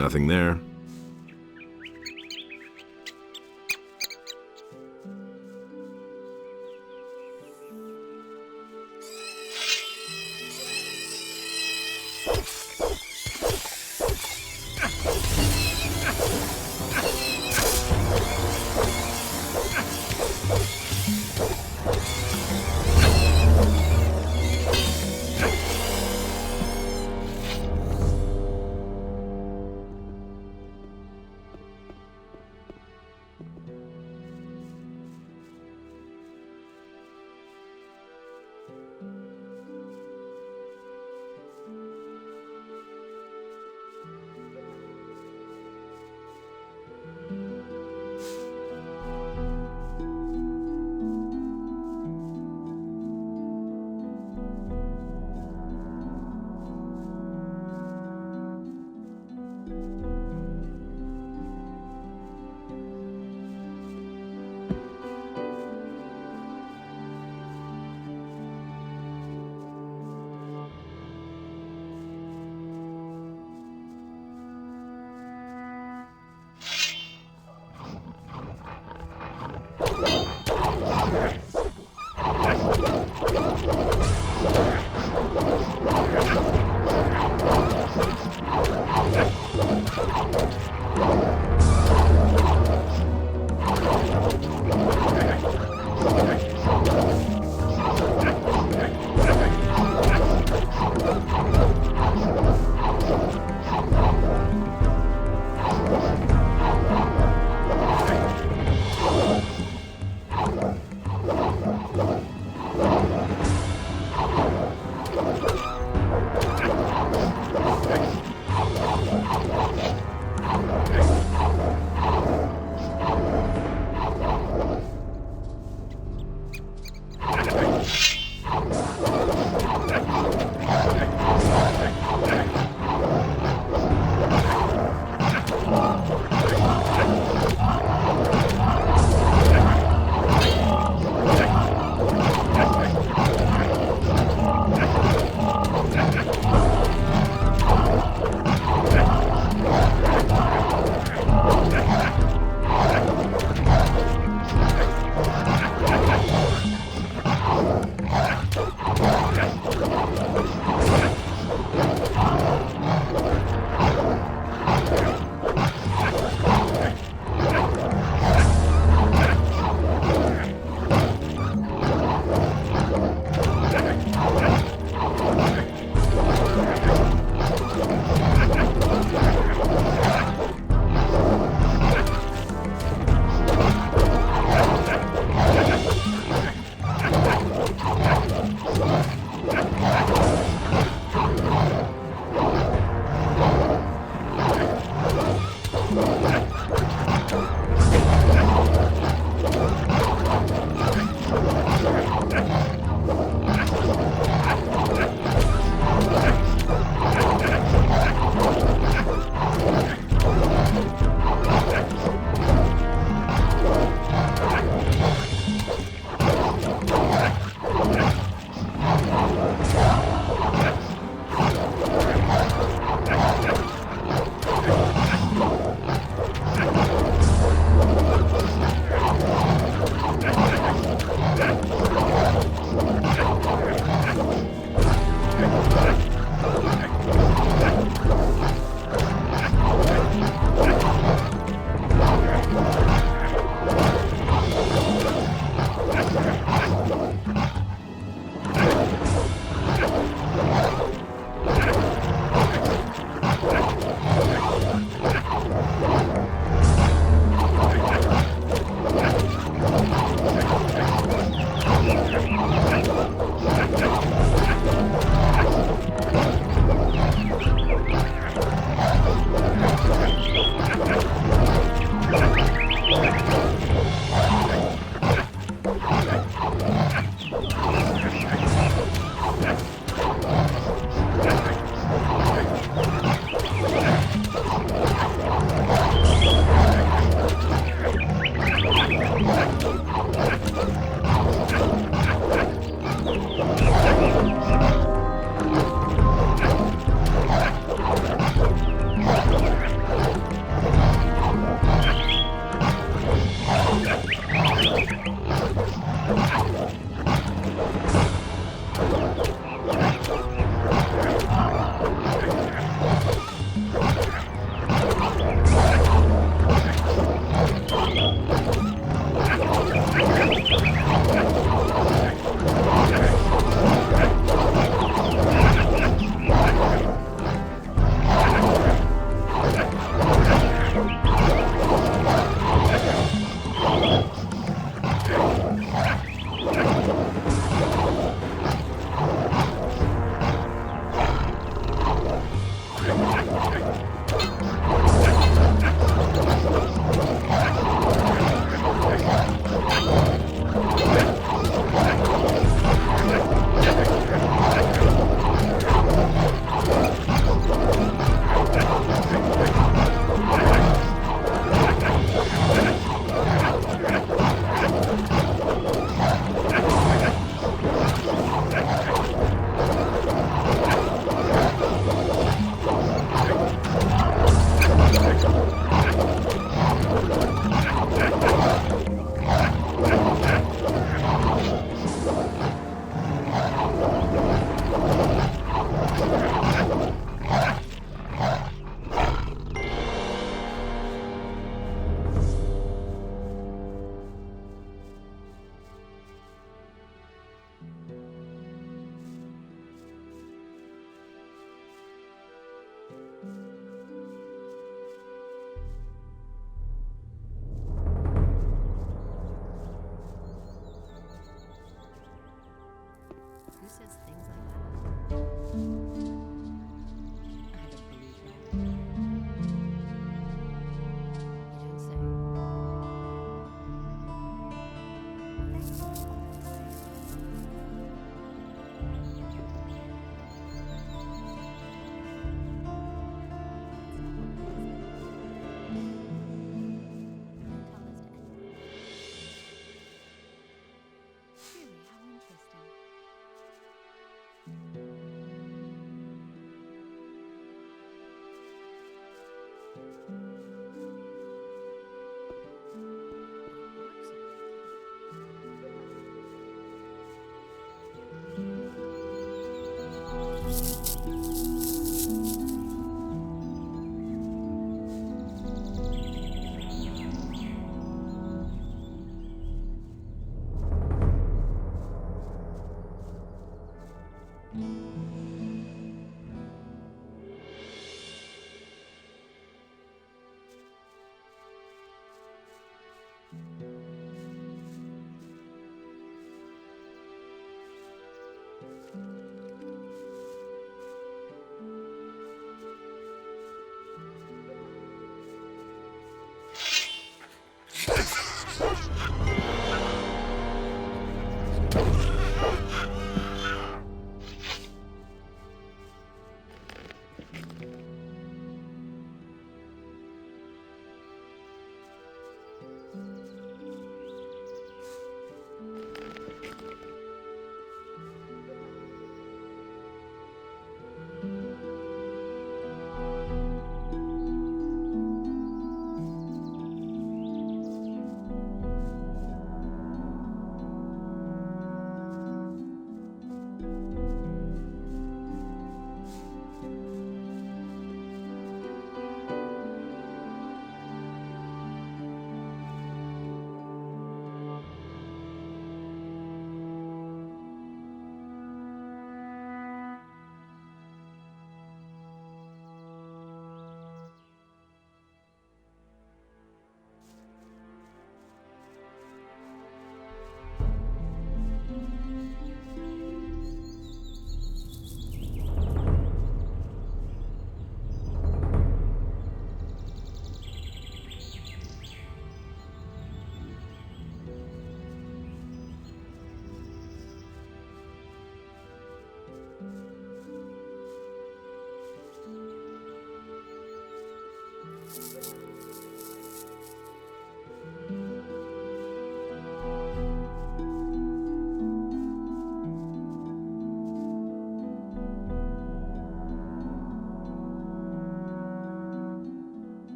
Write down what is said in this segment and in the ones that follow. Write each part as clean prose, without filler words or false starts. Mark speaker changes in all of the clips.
Speaker 1: Nothing there.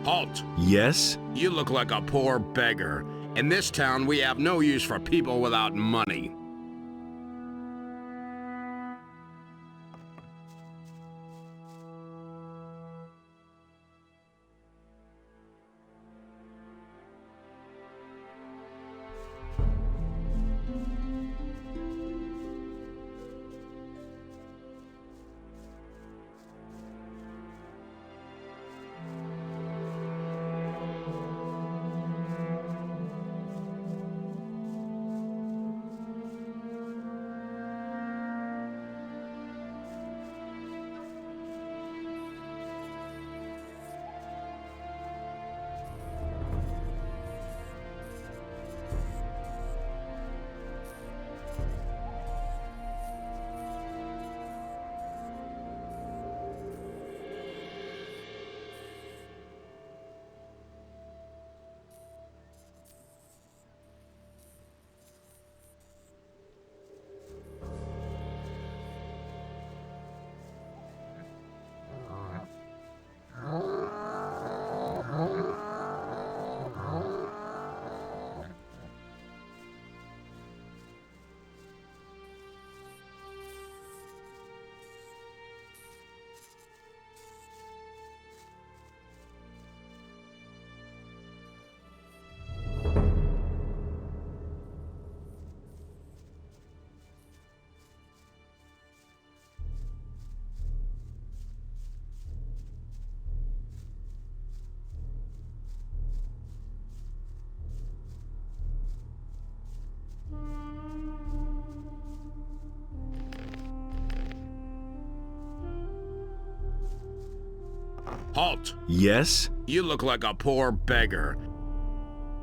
Speaker 1: Halt!
Speaker 2: Yes?
Speaker 1: You look like a poor beggar. In this town, we have no use for people without money. Halt!
Speaker 2: Yes?
Speaker 1: You look like a poor beggar.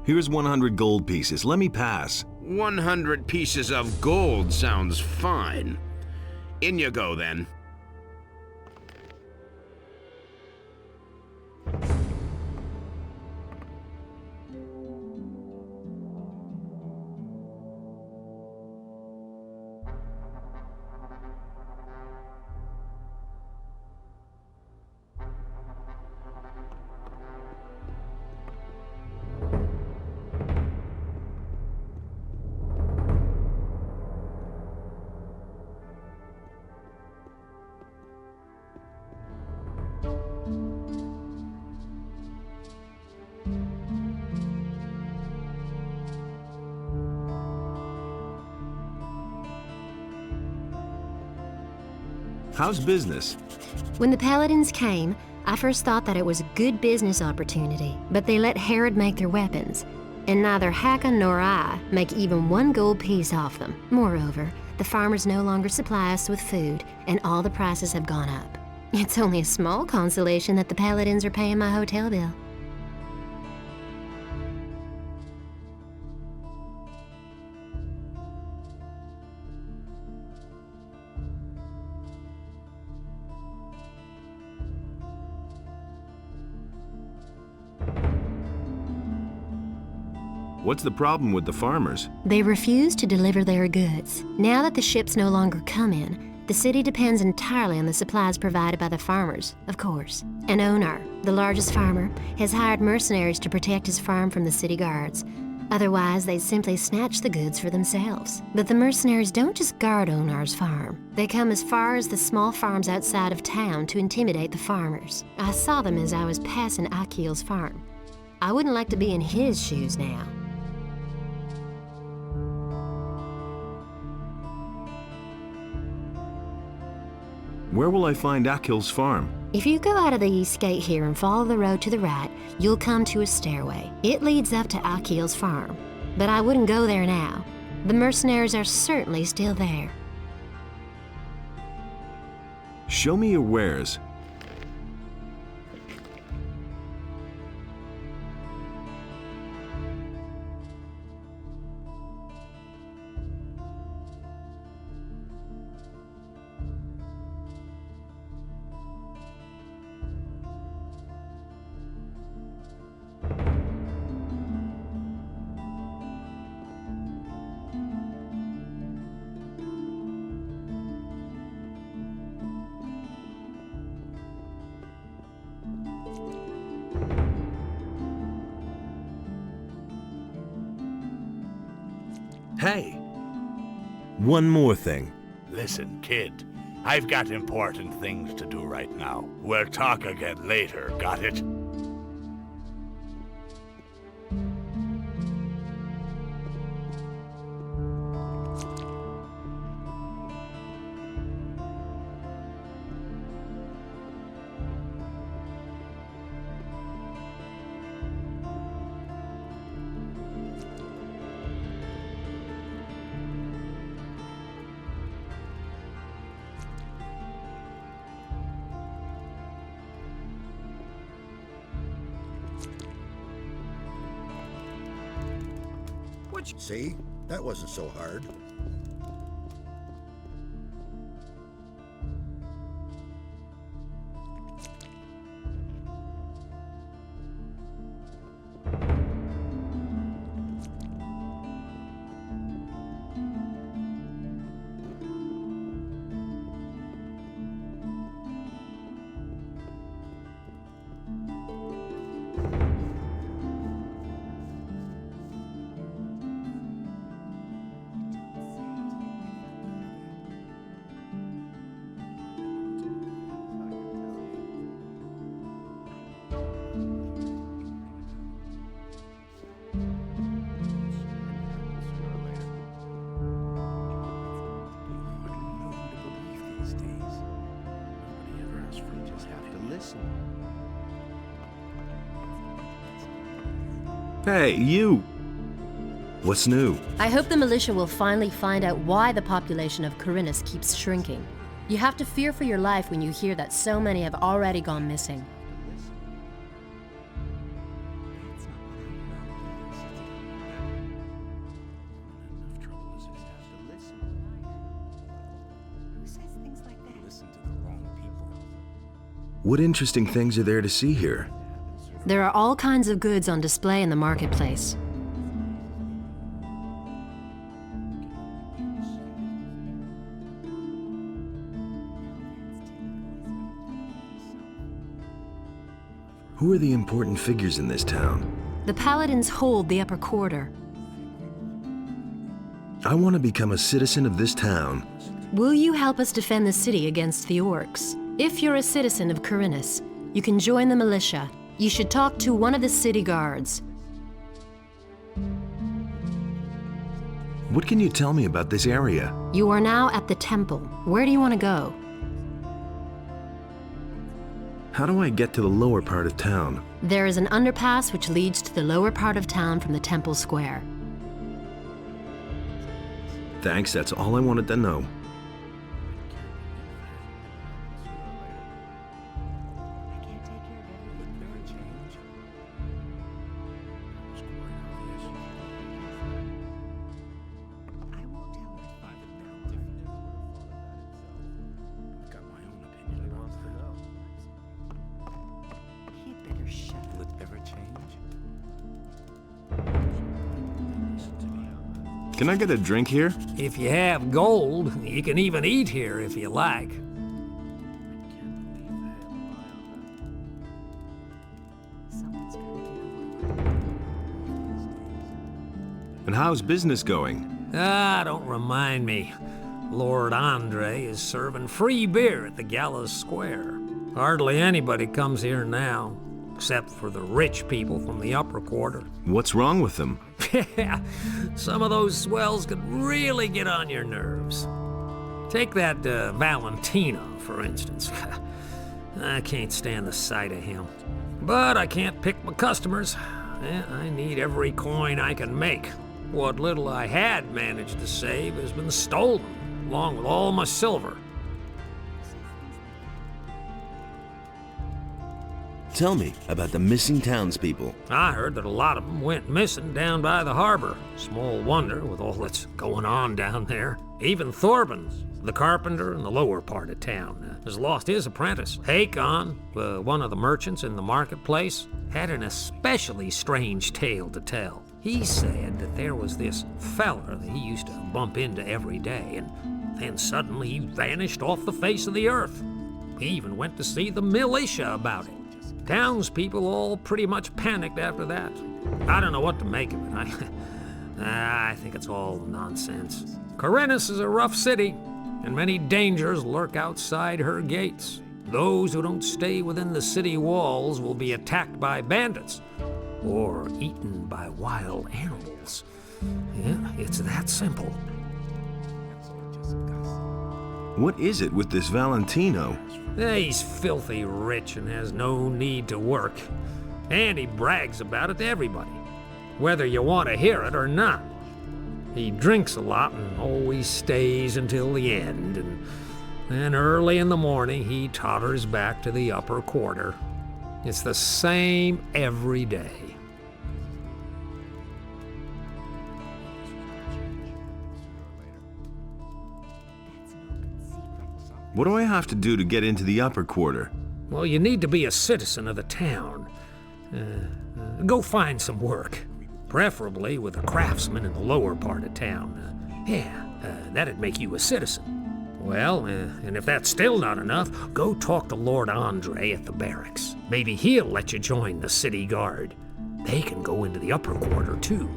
Speaker 2: Here's 100 gold pieces. Let me pass.
Speaker 1: 100 pieces of gold sounds fine. In you go, then.
Speaker 2: How's business?
Speaker 3: When the Paladins came, I first thought that it was a good business opportunity, but they let Herod make their weapons, and neither Hakon nor I make even 1 gold piece off them. Moreover, The farmers no longer supply us with food, and all the prices have gone up. It's only a small consolation that the Paladins are paying my hotel bill.
Speaker 2: What's the problem with the farmers?
Speaker 3: They refuse to deliver their goods. Now that the ships no longer come in, the city depends entirely on the supplies provided by the farmers, of course. An owner, the largest farmer, has hired mercenaries to protect his farm from the city guards. Otherwise, they'd simply snatch the goods for themselves. But the mercenaries don't just guard Onar's farm. They come as far as the small farms outside of town to intimidate the farmers. I saw them as I was passing Akil's farm. I wouldn't like to be in his shoes now.
Speaker 2: Where will I find Akil's farm?
Speaker 3: If you go out of the east gate here and follow the road to the right, you'll come to a stairway. It leads up to Akil's farm. But I wouldn't go there now. The mercenaries are certainly still there.
Speaker 2: Show me your wares. Hey, one more thing.
Speaker 4: Listen, kid. I've got important things to do right now. We'll talk again later, got it?
Speaker 5: See? That wasn't so hard.
Speaker 2: Hey, you! What's new?
Speaker 6: I hope the militia will finally find out why the population of Corinus keeps shrinking. You have to fear for your life when you hear that so many have already gone missing.
Speaker 2: What interesting things are there to see here?
Speaker 3: There are all kinds of goods on display in the marketplace.
Speaker 2: Who are the important figures in this town?
Speaker 3: The Paladins hold the upper quarter.
Speaker 2: I want to become a citizen of this town.
Speaker 3: Will you help us defend the city against the orcs? If you're a citizen of Corinus, you can join the militia. You should talk to one of the city guards.
Speaker 2: What can you tell me about this area?
Speaker 3: You are now at the temple. Where do you want to go?
Speaker 2: How do I get to the lower part of town?
Speaker 3: There is an underpass which leads to the lower part of town from the temple square.
Speaker 2: Thanks, that's all I wanted to know. Can I get a drink here?
Speaker 7: If you have gold, you can even eat here if you like.
Speaker 2: And how's business going?
Speaker 7: Ah, don't remind me. Lord Andre is serving free beer at the Gallows Square. Hardly anybody comes here now, except for the rich people from the upper quarter.
Speaker 2: What's wrong with them?
Speaker 7: Yeah, some of those swells could really get on your nerves. Take that Valentino, for instance. I can't stand the sight of him. But I can't pick my customers. I need every coin I can make. What little I had managed to save has been stolen, along with all my silver.
Speaker 2: Tell me about the missing townspeople.
Speaker 7: I heard that a lot of them went missing down by the harbor. Small wonder with all that's going on down there. Even Thorben, the carpenter in the lower part of town, has lost his apprentice. Hakon, one of the merchants in the marketplace, had an especially strange tale to tell. He said that there was this fella that he used to bump into every day, and then suddenly he vanished off the face of the earth. He even went to see the militia about it. Townspeople all pretty much panicked after that. I don't know what to make of it. I think it's all nonsense. Corinthus is a rough city, and many dangers lurk outside her gates. Those who don't stay within the city walls will be attacked by bandits or eaten by wild animals. Yeah, it's that simple.
Speaker 2: What is it with this Valentino?
Speaker 7: He's filthy rich and has no need to work. And he brags about it to everybody, whether you want to hear it or not. He drinks a lot and always stays until the end, and then early in the morning he totters back to the upper quarter. It's the same every day.
Speaker 2: What do I have to do to get into the upper quarter?
Speaker 7: Well, you need to be a citizen of the town. Go find some work, preferably with a craftsman in the lower part of town. That'd make you a citizen. Well, and if that's still not enough, go talk to Lord Andre at the barracks. Maybe he'll let you join the city guard. They can go into the upper quarter, too.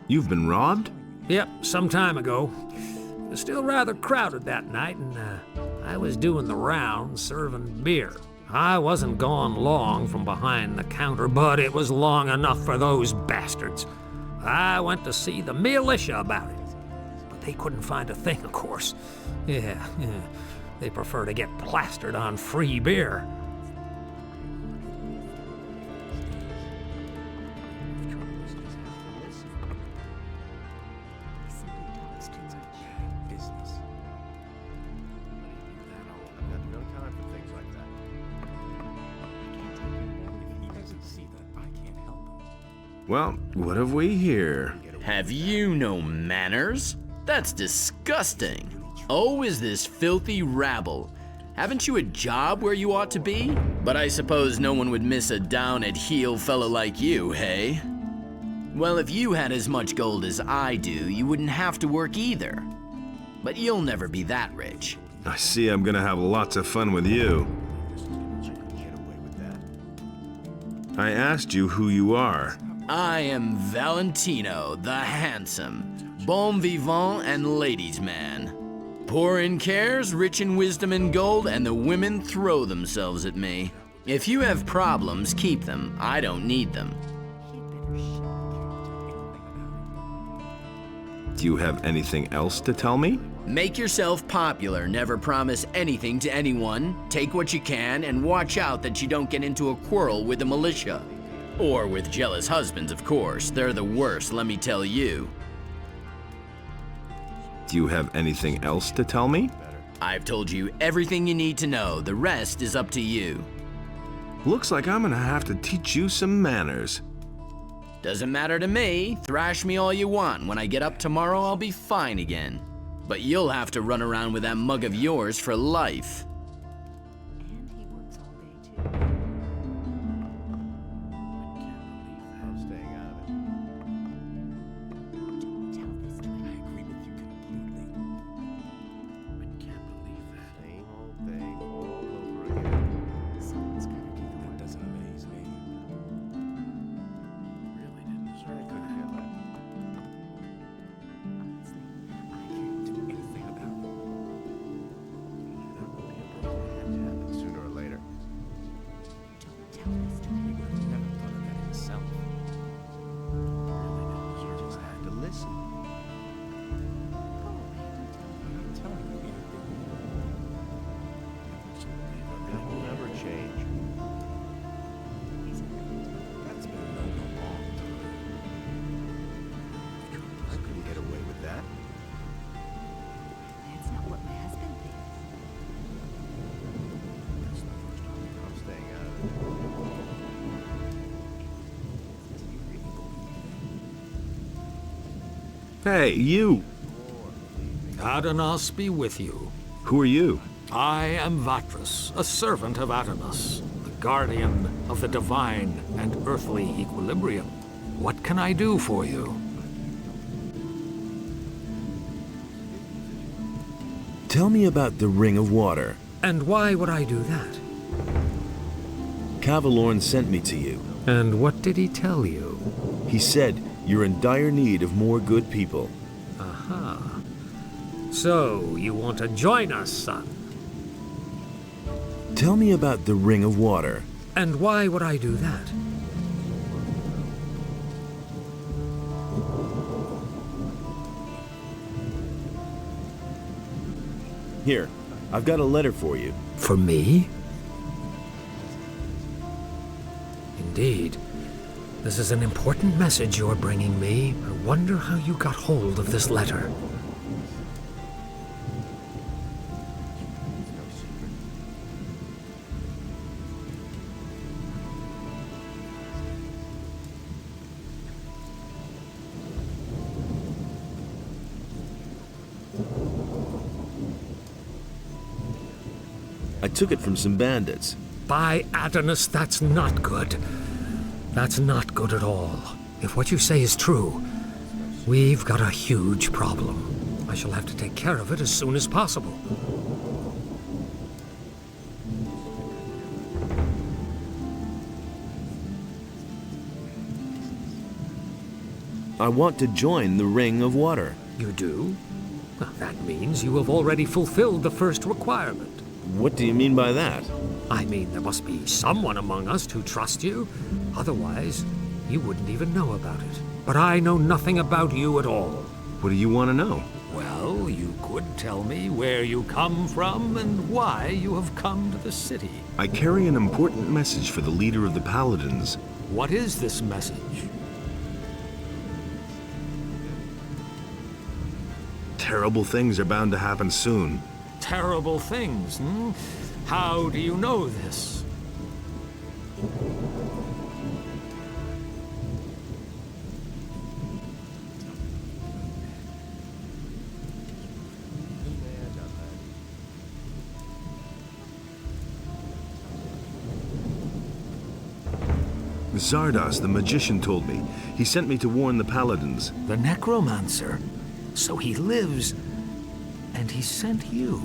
Speaker 2: You've been robbed?
Speaker 7: Yep, some time ago. It was still rather crowded that night, and I was doing the rounds serving beer. I wasn't gone long from behind the counter, but it was long enough for those bastards. I went to see the militia about it, but they couldn't find a thing, of course. Yeah, they prefer to get plastered on free beer.
Speaker 2: Well, what have we here?
Speaker 8: Have you no manners? That's disgusting. Oh, is this filthy rabble? Haven't you a job where you ought to be? But I suppose no one would miss a down-at-heel fellow like you, hey? Well, if you had as much gold as I do, you wouldn't have to work either. But you'll never be that rich.
Speaker 2: I see I'm gonna have lots of fun with you. I asked you who you are.
Speaker 8: I am Valentino, the handsome, bon vivant and ladies' man. Poor in cares, rich in wisdom and gold, and the women throw themselves at me. If you have problems, keep them. I don't need them.
Speaker 2: Do you have anything else to tell me?
Speaker 8: Make yourself popular, never promise anything to anyone, take what you can, and watch out that you don't get into a quarrel with the militia. Or with jealous husbands, of course. They're the worst, let me tell you.
Speaker 2: Do you have anything else to tell me?
Speaker 8: I've told you everything you need to know. The rest is up to you.
Speaker 2: Looks like I'm gonna have to teach you some manners.
Speaker 8: Doesn't matter to me. Thrash me all you want. When I get up tomorrow, I'll be fine again. But you'll have to run around with that mug of yours for life.
Speaker 9: And he works all day too.
Speaker 5: I'm staying out of it.
Speaker 9: Don't tell this to anyone.
Speaker 5: I agree with you completely.
Speaker 1: I can't believe that.
Speaker 5: Same old thing all over again.
Speaker 9: Someone's gotta do the
Speaker 5: That
Speaker 9: work.
Speaker 5: doesn't amaze me.
Speaker 1: Really didn't deserve
Speaker 5: I couldn't feel that.
Speaker 9: Honestly, I can't do anything about it.
Speaker 5: That would be a problem. It had to happen sooner or later.
Speaker 9: Don't tell this to anyone.
Speaker 5: He would have never thought of that himself.
Speaker 1: Really didn't deserve
Speaker 5: Just
Speaker 1: that.
Speaker 5: had to listen.
Speaker 9: Go away, don't tell me.
Speaker 5: I'm telling you, that will never change.
Speaker 9: He's a good.
Speaker 5: That's been known a long time. I couldn't get away with that.
Speaker 9: That's not what my husband thinks.
Speaker 5: That's the first time. I'm staying out of it. Do you really believe
Speaker 2: Hey, you!
Speaker 7: Adanos be with you.
Speaker 2: Who are you?
Speaker 7: I am Vatras, a servant of Adanos, the guardian of the divine and earthly equilibrium. What can I do for you?
Speaker 2: Tell me about the Ring of Water.
Speaker 7: And why would I do that?
Speaker 2: Cavalorn sent me to you.
Speaker 7: And what did he tell you?
Speaker 2: He said you're in dire need of more good people.
Speaker 7: Aha. So, you want to join us, son?
Speaker 2: Tell me about the Ring of Water.
Speaker 7: And why would I do that?
Speaker 2: Here, I've got a letter for you.
Speaker 7: For me? Indeed. This is an important message you're bringing me. I wonder how you got hold of this letter.
Speaker 2: I took it from some bandits.
Speaker 7: By Adonis, that's not good. That's not good at all. If what you say is true, we've got a huge problem. I shall have to take care of it as soon as possible.
Speaker 2: I want to join the Ring of Water.
Speaker 7: You do? Well, that means you have already fulfilled the first requirement.
Speaker 2: What do you mean by that?
Speaker 7: I mean, there must be someone among us who trusts you. Otherwise, you wouldn't even know about it. But I know nothing about you at all.
Speaker 2: What do you want to know?
Speaker 7: Well, you could tell me where you come from and why you have come to the city.
Speaker 2: I carry an important message for the leader of the Paladins.
Speaker 7: What is this message?
Speaker 2: Terrible things are bound to happen soon.
Speaker 7: Terrible things, hmm? How do you know this?
Speaker 2: Zardos, the magician, told me. He sent me to warn the Paladins.
Speaker 7: The necromancer. So he lives, and he sent you.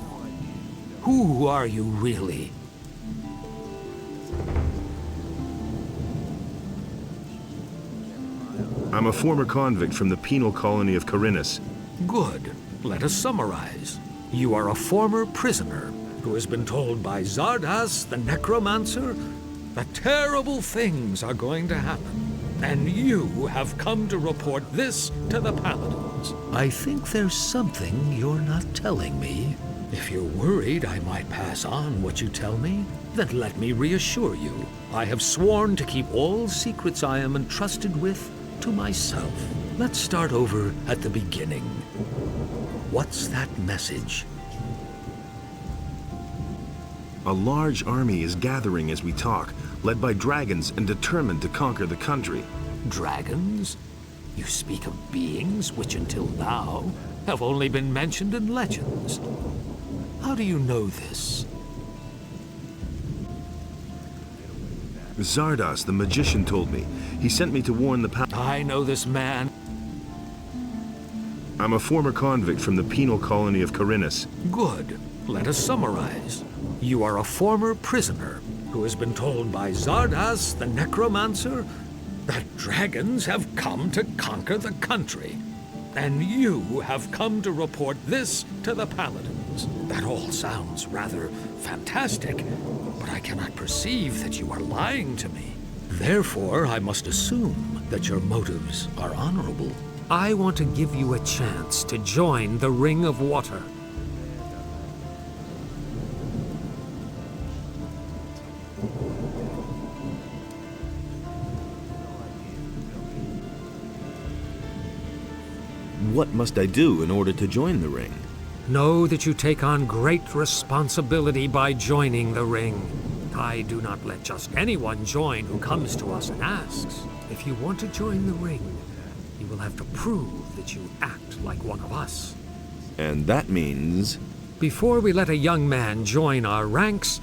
Speaker 7: Who are you really?
Speaker 2: I'm a former convict from the penal colony of Corinus.
Speaker 7: Good. Let us summarize. You are a former prisoner who has been told by Zardas, the necromancer, that terrible things are going to happen. And you have come to report this to the Paladins. I think there's something you're not telling me. If you're worried I might pass on what you tell me, then let me reassure you. I have sworn to keep all secrets I am entrusted with to myself. Let's start over at the beginning. What's that message?
Speaker 2: A large army is gathering as we talk, led by dragons and determined to conquer the country.
Speaker 7: Dragons? You speak of beings which until now have only been mentioned in legends. How do you know this?
Speaker 2: Zardos, the magician, told me. He sent me to warn the
Speaker 7: I know this man.
Speaker 2: I'm a former convict from the penal colony of Corinus.
Speaker 7: Good. Let us summarize. You are a former prisoner who has been told by Zardas, the necromancer, that dragons have come to conquer the country. And you have come to report this to the Paladins. That all sounds rather fantastic, but I cannot perceive that you are lying to me. Therefore, I must assume that your motives are honorable. I want to give you a chance to join the Ring of Water.
Speaker 2: What must I do in order to join the ring?
Speaker 7: Know that you take on great responsibility by joining the ring. I do not let just anyone join who comes to us and asks. If you want to join the ring, you will have to prove that you act like one of us.
Speaker 2: And that means...
Speaker 7: Before we let a young man join our ranks,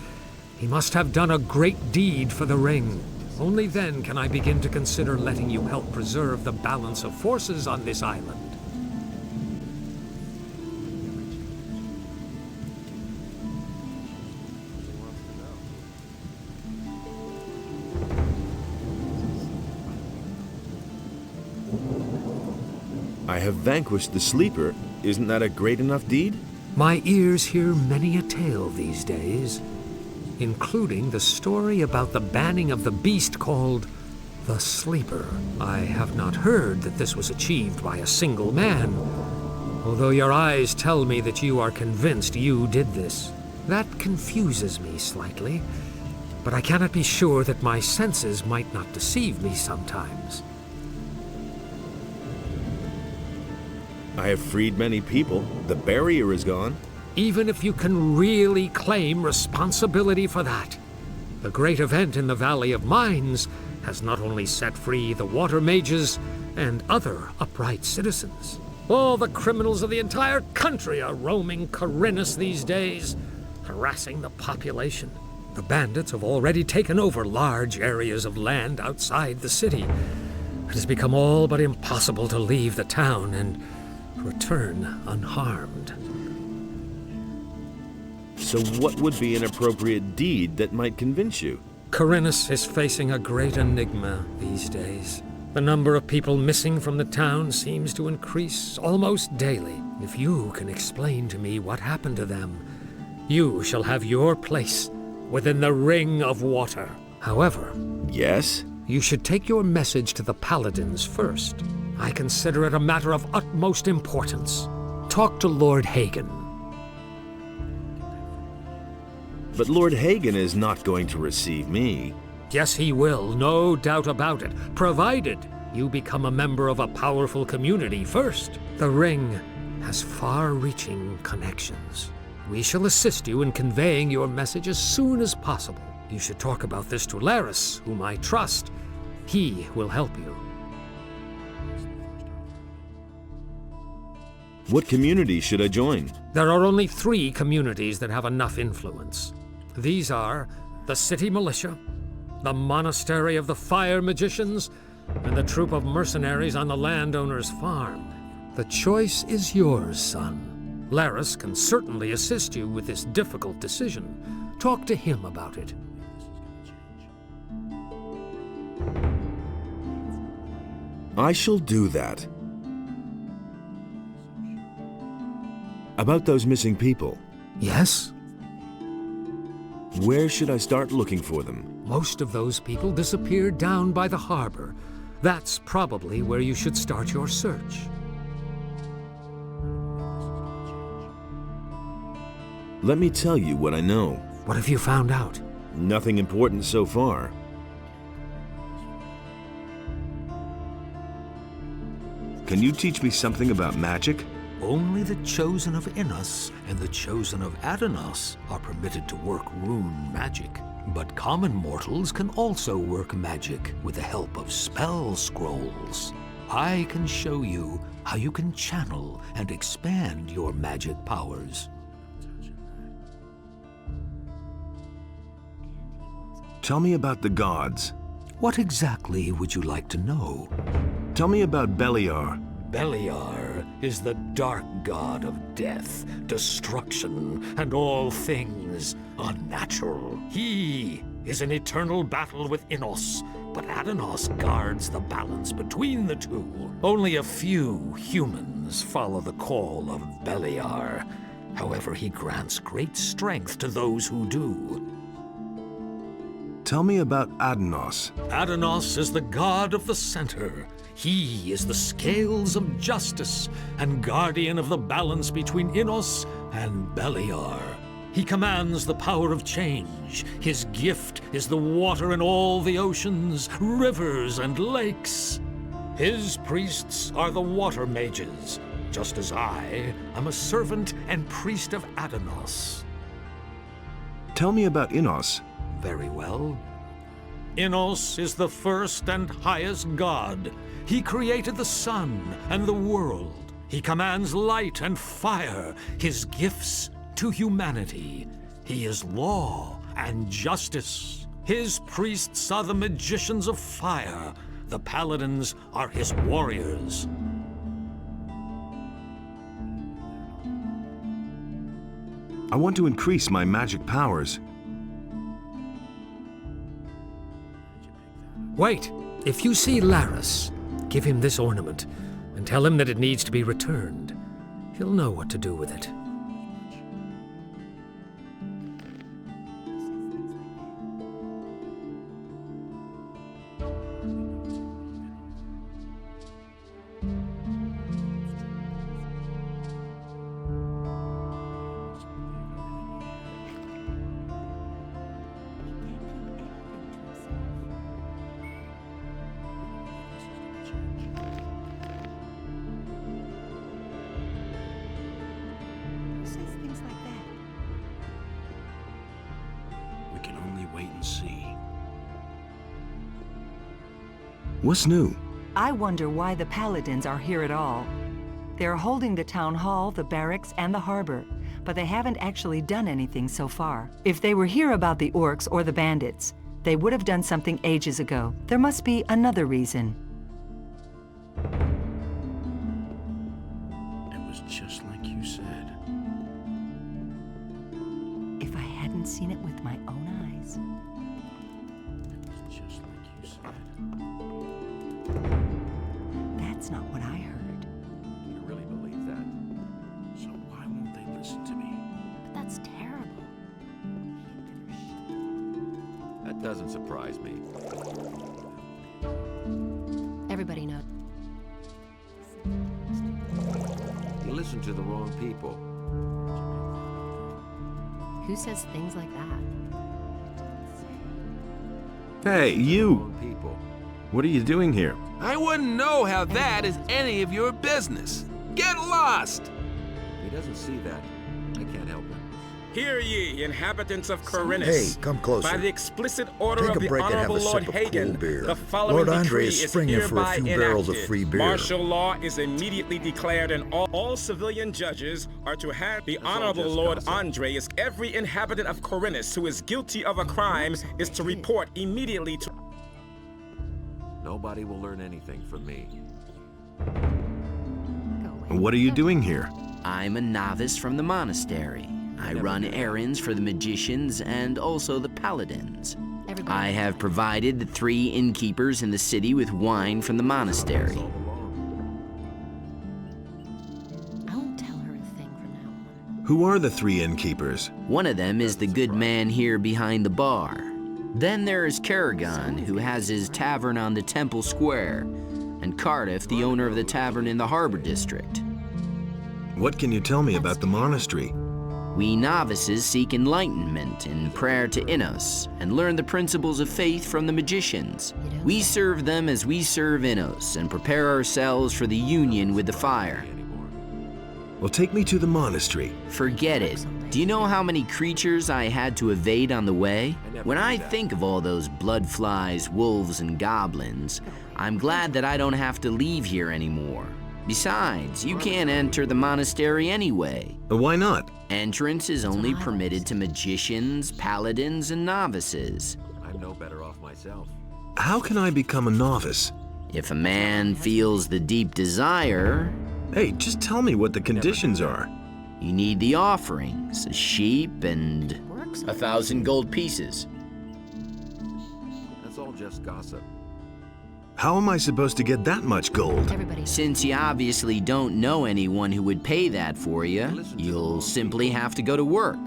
Speaker 7: he must have done a great deed for the ring. Only then can I begin to consider letting you help preserve the balance of forces on this island.
Speaker 2: I have vanquished the Sleeper. Isn't that a great enough deed?
Speaker 7: My ears hear many a tale these days, including the story about the banning of the beast called the Sleeper. I have not heard that this was achieved by a single man, although your eyes tell me that you are convinced you did this. That confuses me slightly, but I cannot be sure that my senses might not deceive me sometimes.
Speaker 2: I have freed many people. The barrier is gone.
Speaker 7: Even if you can really claim responsibility for that, the great event in the Valley of Mines has not only set free the water mages and other upright citizens. All the criminals of the entire country are roaming Corinus these days, harassing the population. The bandits have already taken over large areas of land outside the city. It has become all but impossible to leave the town and return unharmed.
Speaker 2: So what would be an appropriate deed that might convince you?
Speaker 7: Corinus is facing a great enigma these days. The number of people missing from the town seems to increase almost daily. If you can explain to me what happened to them, you shall have your place within the Ring of Water. However,
Speaker 2: Yes?
Speaker 7: you should take your message to the Paladins first. I consider it a matter of utmost importance. Talk to Lord Hagen.
Speaker 2: But Lord Hagen is not going to receive me.
Speaker 7: Yes, he will, no doubt about it, provided you become a member of a powerful community first. The Ring has far-reaching connections. We shall assist you in conveying your message as soon as possible. You should talk about this to Laris, whom I trust. He will help you.
Speaker 2: What community should I join?
Speaker 7: There are only 3 communities that have enough influence. These are the City Militia, the Monastery of the Fire Magicians, and the troop of mercenaries on the landowner's farm. The choice is yours, son. Laris can certainly assist you with this difficult decision. Talk to him about it.
Speaker 2: I shall do that. About those missing people,
Speaker 7: Yes?
Speaker 2: where should I start looking for them?
Speaker 7: Most of those people disappeared down by the harbor. That's probably where you should start your search.
Speaker 2: Let me tell you what I know.
Speaker 7: What have you found out?
Speaker 2: Nothing important so far. Can you teach me something about magic?
Speaker 10: Only the chosen of Innos and the chosen of Adanos are permitted to work rune magic. But common mortals can also work magic with the help of spell scrolls. I can show you how you can channel and expand your magic powers.
Speaker 2: Tell me about the gods.
Speaker 10: What exactly would you like to know?
Speaker 2: Tell me about Beliar.
Speaker 10: Beliar is the dark god of death, destruction, and all things unnatural. He is an eternal battle with Innos, but Adanos guards the balance between the two. Only a few humans follow the call of Beliar. However, he grants great strength to those who do.
Speaker 2: Tell me about Adanos.
Speaker 10: Adanos is the god of the center. He is the scales of justice and guardian of the balance between Innos and Beliar. He commands the power of change. His gift is the water in all the oceans, rivers, and lakes. His priests are the water mages, just as I am a servant and priest of Adanos.
Speaker 2: Tell me about Innos.
Speaker 10: Very well. Innos is the first and highest god. He created the sun and the world. He commands light and fire, his gifts to humanity. He is law and justice. His priests are the magicians of fire. The paladins are his warriors.
Speaker 2: I want to increase my magic powers.
Speaker 7: Wait! If you see Laris, give him this ornament and tell him that it needs to be returned. He'll know what to do with it.
Speaker 9: Who says things like that?
Speaker 1: We can only wait and see.
Speaker 2: What's new?
Speaker 11: I wonder why the Paladins are here at all. They're holding the town hall, the barracks, and the harbor, but they haven't actually done anything so far. If they were here about the orcs or the bandits, they would have done something ages ago. There must be another reason.
Speaker 1: It was just like you said.
Speaker 11: If I hadn't seen it with my own eyes.
Speaker 1: It was just like you said.
Speaker 11: That's not what I heard.
Speaker 5: You really believe that?
Speaker 1: So why won't they listen to me?
Speaker 6: But that's terrible.
Speaker 5: That doesn't surprise me.
Speaker 6: Everybody knows.
Speaker 5: You listen to the wrong people.
Speaker 6: Who says things like that?
Speaker 2: Hey, you!
Speaker 5: Wrong people.
Speaker 2: What are you doing here?
Speaker 12: I wouldn't know how that is any of your business. Get lost!
Speaker 5: He doesn't see that. I can't help him.
Speaker 13: Hear ye, inhabitants of Corinus.
Speaker 14: Hey, come closer.
Speaker 13: By the explicit order
Speaker 14: Take
Speaker 13: of
Speaker 14: a
Speaker 13: the
Speaker 14: break and have
Speaker 13: Honorable
Speaker 14: a
Speaker 13: Lord
Speaker 14: sip of
Speaker 13: Hagen,
Speaker 14: cool beer.
Speaker 13: the following
Speaker 14: Lord Andre
Speaker 13: decree
Speaker 14: is
Speaker 13: is
Speaker 14: springing for a
Speaker 13: hereby
Speaker 14: few barrels of
Speaker 13: enacted.
Speaker 14: free beer.
Speaker 13: Martial law is immediately declared, and all civilian judges are to have the Honorable Lord Andre is every inhabitant of Corinus who is guilty of a crime is to report immediately to...
Speaker 5: Nobody will learn anything from me.
Speaker 2: What are you doing here?
Speaker 8: I'm a novice from the monastery. I run errands for the magicians and also the paladins. I have provided the 3 innkeepers in the city with wine from the monastery.
Speaker 6: I won't tell her a thing from now on.
Speaker 2: Who are the 3 innkeepers?
Speaker 8: One of them is the good man here behind the bar. Then there is Karagon, who has his tavern on the Temple Square, and Cardiff, the owner of the tavern in the Harbor District.
Speaker 2: What can you tell me about the monastery?
Speaker 8: We novices seek enlightenment in prayer to Innos and learn the principles of faith from the magicians. We serve them as we serve Innos and prepare ourselves for the union with the fire.
Speaker 2: Well, take me to the monastery.
Speaker 8: Forget it. Do you know how many creatures I had to evade on the way? When I think of all those bloodflies, wolves, and goblins, I'm glad that I don't have to leave here anymore. Besides, you can't enter the monastery anyway.
Speaker 2: Why not?
Speaker 8: Entrance is only permitted to magicians, paladins, and novices.
Speaker 5: I'm no better off myself.
Speaker 2: How can I become a novice?
Speaker 8: If a man feels the deep desire...
Speaker 2: Hey, just tell me what the conditions are.
Speaker 8: You need the offerings, a sheep and 1,000 gold pieces.
Speaker 5: That's all just gossip.
Speaker 2: How am I supposed to get that much gold?
Speaker 8: Since you obviously don't know anyone who would pay that for you, you'll simply have to go to work.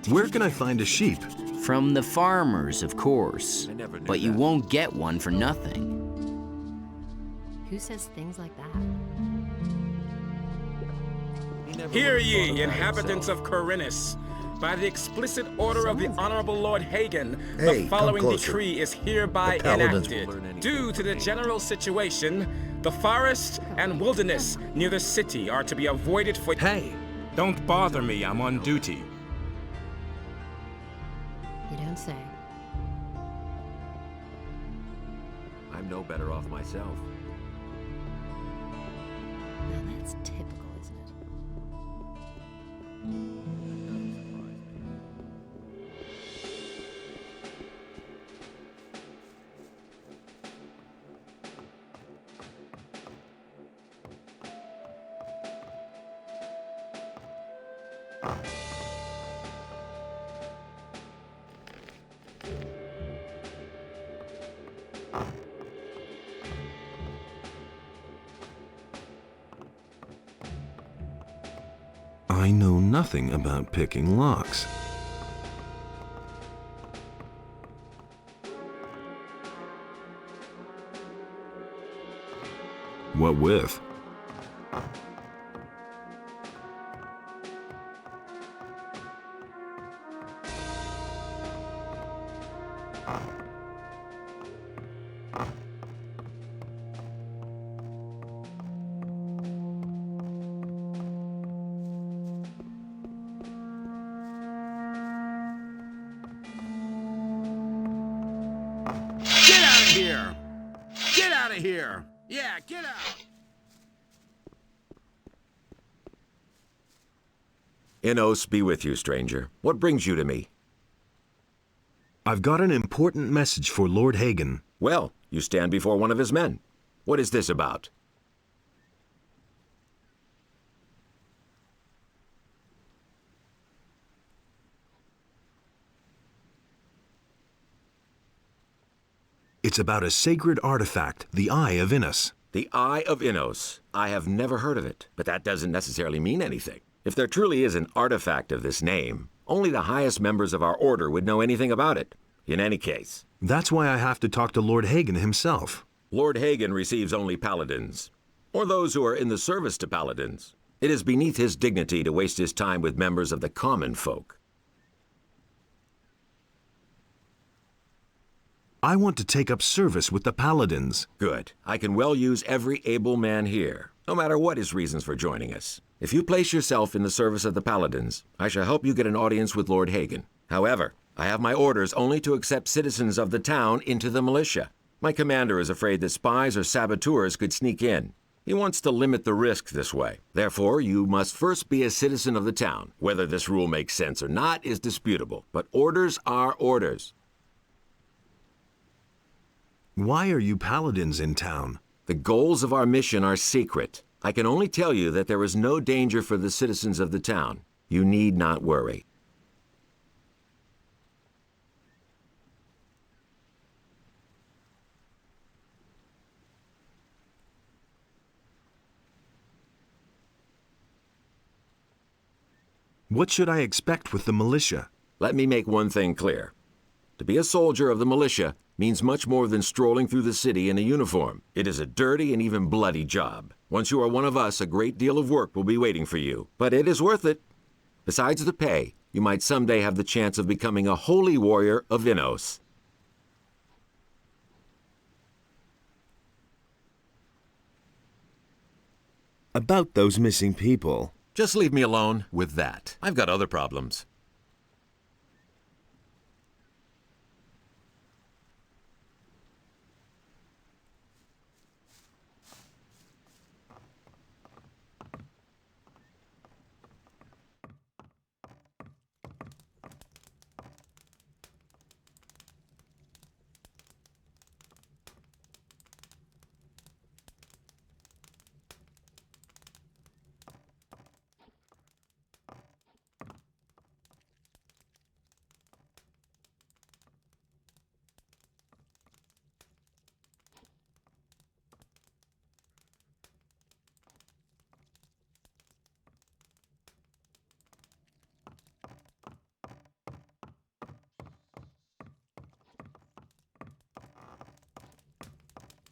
Speaker 2: Where can I find a sheep?
Speaker 8: From the farmers, of course. But you won't get one for nothing.
Speaker 6: Who says things like that?
Speaker 13: Hear ye, inhabitants of Corinus. By the explicit order of the Honorable Lord Hagen, the following decree is hereby enacted. Due to the general situation, the forest and wilderness near the city are to be avoided for—
Speaker 1: Hey!
Speaker 13: Don't bother me, I'm on duty.
Speaker 6: You don't say.
Speaker 5: I'm no better off myself.
Speaker 6: Now that's typical, isn't it?
Speaker 2: I know nothing about picking locks. What with?
Speaker 1: Get out of here! Get out of here! Yeah, get out!
Speaker 14: Innos be with you, stranger. What brings you to me?
Speaker 2: I've got an important message for Lord Hagen.
Speaker 14: Well, you stand before one of his men. What is this about?
Speaker 2: It's about a sacred artifact, the Eye of Innos.
Speaker 14: The Eye of Innos. I have never heard of it, but that doesn't necessarily mean anything. If there truly is an artifact of this name, only the highest members of our order would know anything about it. In any case.
Speaker 2: That's why I have to talk to Lord Hagen himself.
Speaker 14: Lord Hagen receives only paladins, or those who are in the service to paladins. It is beneath his dignity to waste his time with members of the common folk.
Speaker 2: I want to take up service with the paladins.
Speaker 14: Good. I can well use every able man here, no matter what his reasons for joining us. If you place yourself in the service of the paladins, I shall help you get an audience with Lord Hagen. However, I have my orders only to accept citizens of the town into the militia. My commander is afraid that spies or saboteurs could sneak in. He wants to limit the risk this way. Therefore, you must first be a citizen of the town. Whether this rule makes sense or not is disputable, but orders are orders.
Speaker 2: Why are you paladins in town?
Speaker 14: The goals of our mission are secret. I can only tell you that there is no danger for the citizens of the town. You need not worry.
Speaker 2: What should I expect with the militia?
Speaker 14: Let me make one thing clear. To be a soldier of the militia means much more than strolling through the city in a uniform. It is a dirty and even bloody job. Once you are one of us, a great deal of work will be waiting for you. But it is worth it. Besides the pay, you might someday have the chance of becoming a holy warrior of Innos.
Speaker 2: About those missing people.
Speaker 14: Just leave me alone with that. I've got other problems.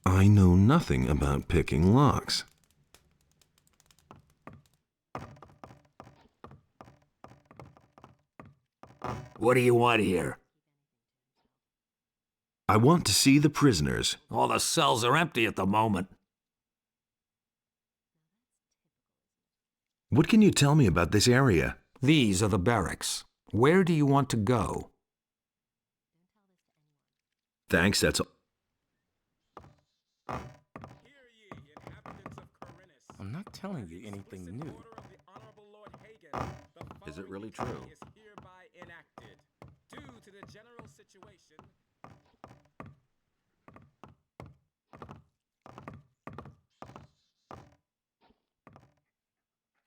Speaker 2: I know nothing about picking locks.
Speaker 7: What do you want here?
Speaker 2: I want to see the prisoners.
Speaker 7: All the cells are empty at the moment.
Speaker 2: What can you tell me about this area?
Speaker 7: These are the barracks. Where do you want to go?
Speaker 2: Thanks, that's all.
Speaker 5: I'm not telling you anything new.
Speaker 14: Is it really true?
Speaker 13: Due to the general situation.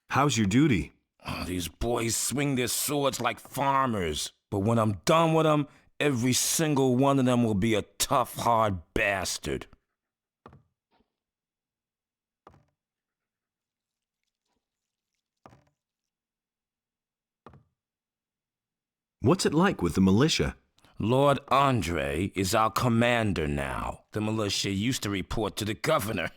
Speaker 2: How's your duty?
Speaker 15: Oh, these boys swing their swords like farmers. But when I'm done with them, every single one of them will be a tough, hard bastard.
Speaker 2: What's it like with the militia?
Speaker 15: Lord Andre is our commander now. The militia used to report to the governor.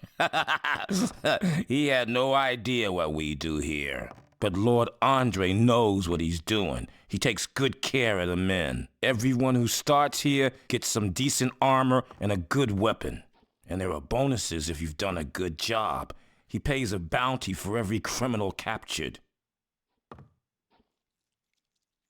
Speaker 15: He had no idea what we do here. But Lord Andre knows what he's doing. He takes good care of the men. Everyone who starts here gets some decent armor and a good weapon. And there are bonuses if you've done a good job. He pays a bounty for every criminal captured.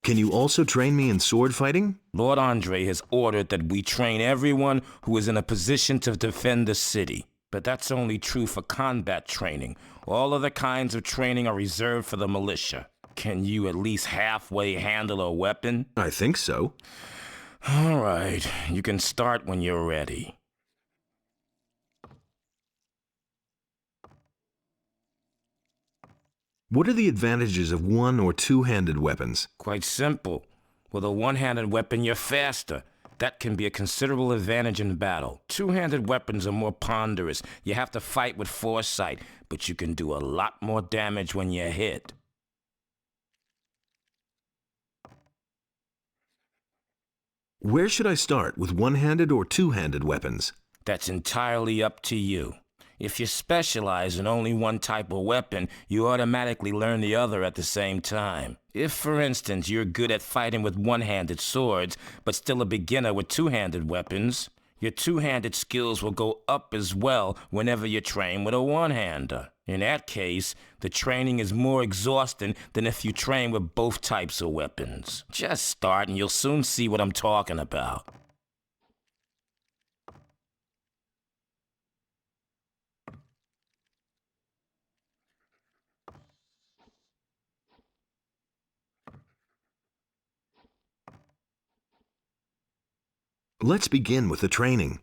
Speaker 2: Can you also train me in sword fighting?
Speaker 15: Lord Andre has ordered that we train everyone who is in a position to defend the city. But that's only true for combat training. All other kinds of training are reserved for the militia. Can you at least halfway handle a weapon?
Speaker 2: I think so.
Speaker 15: All right, you can start when you're ready.
Speaker 2: What are the advantages of one- or two-handed weapons?
Speaker 15: Quite simple. With a one-handed weapon, you're faster. That can be a considerable advantage in battle. Two-handed weapons are more ponderous. You have to fight with foresight, but you can do a lot more damage when you're hit.
Speaker 2: Where should I start, with one-handed or two-handed weapons?
Speaker 15: That's entirely up to you. If you specialize in only one type of weapon, you automatically learn the other at the same time. If, for instance, you're good at fighting with one-handed swords, but still a beginner with two-handed weapons, your two-handed skills will go up as well whenever you train with a one-hander. In that case, the training is more exhausting than if you train with both types of weapons. Just start and you'll soon see what I'm talking about.
Speaker 2: Let's begin with the training.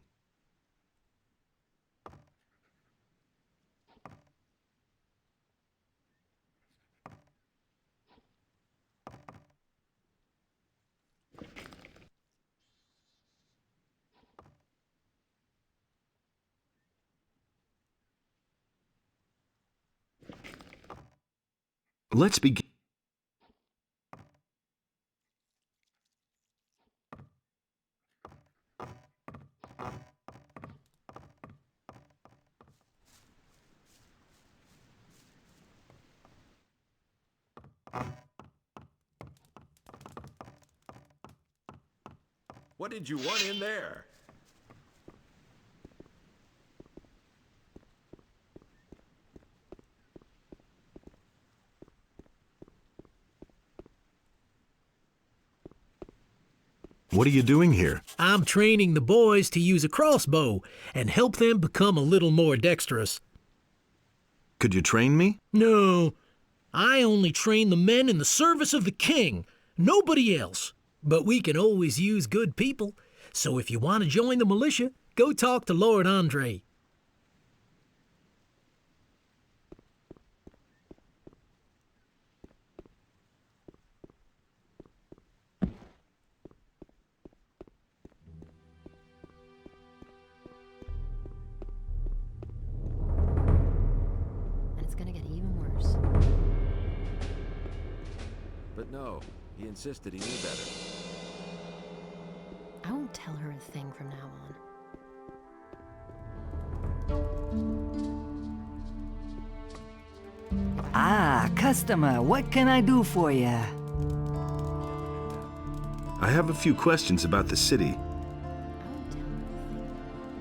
Speaker 2: Let's begin.
Speaker 14: What did you want in there?
Speaker 2: What are you doing here?
Speaker 16: I'm training the boys to use a crossbow and help them become a little more dexterous.
Speaker 2: Could you train me?
Speaker 16: No, I only train the men in the service of the king, nobody else. But we can always use good people, so if you want to join the militia, go talk to Lord Andre.
Speaker 14: But no, he insisted he knew better.
Speaker 6: I won't tell her a thing from now on.
Speaker 11: Ah, customer, what can I do for you?
Speaker 2: I have a few questions about the city.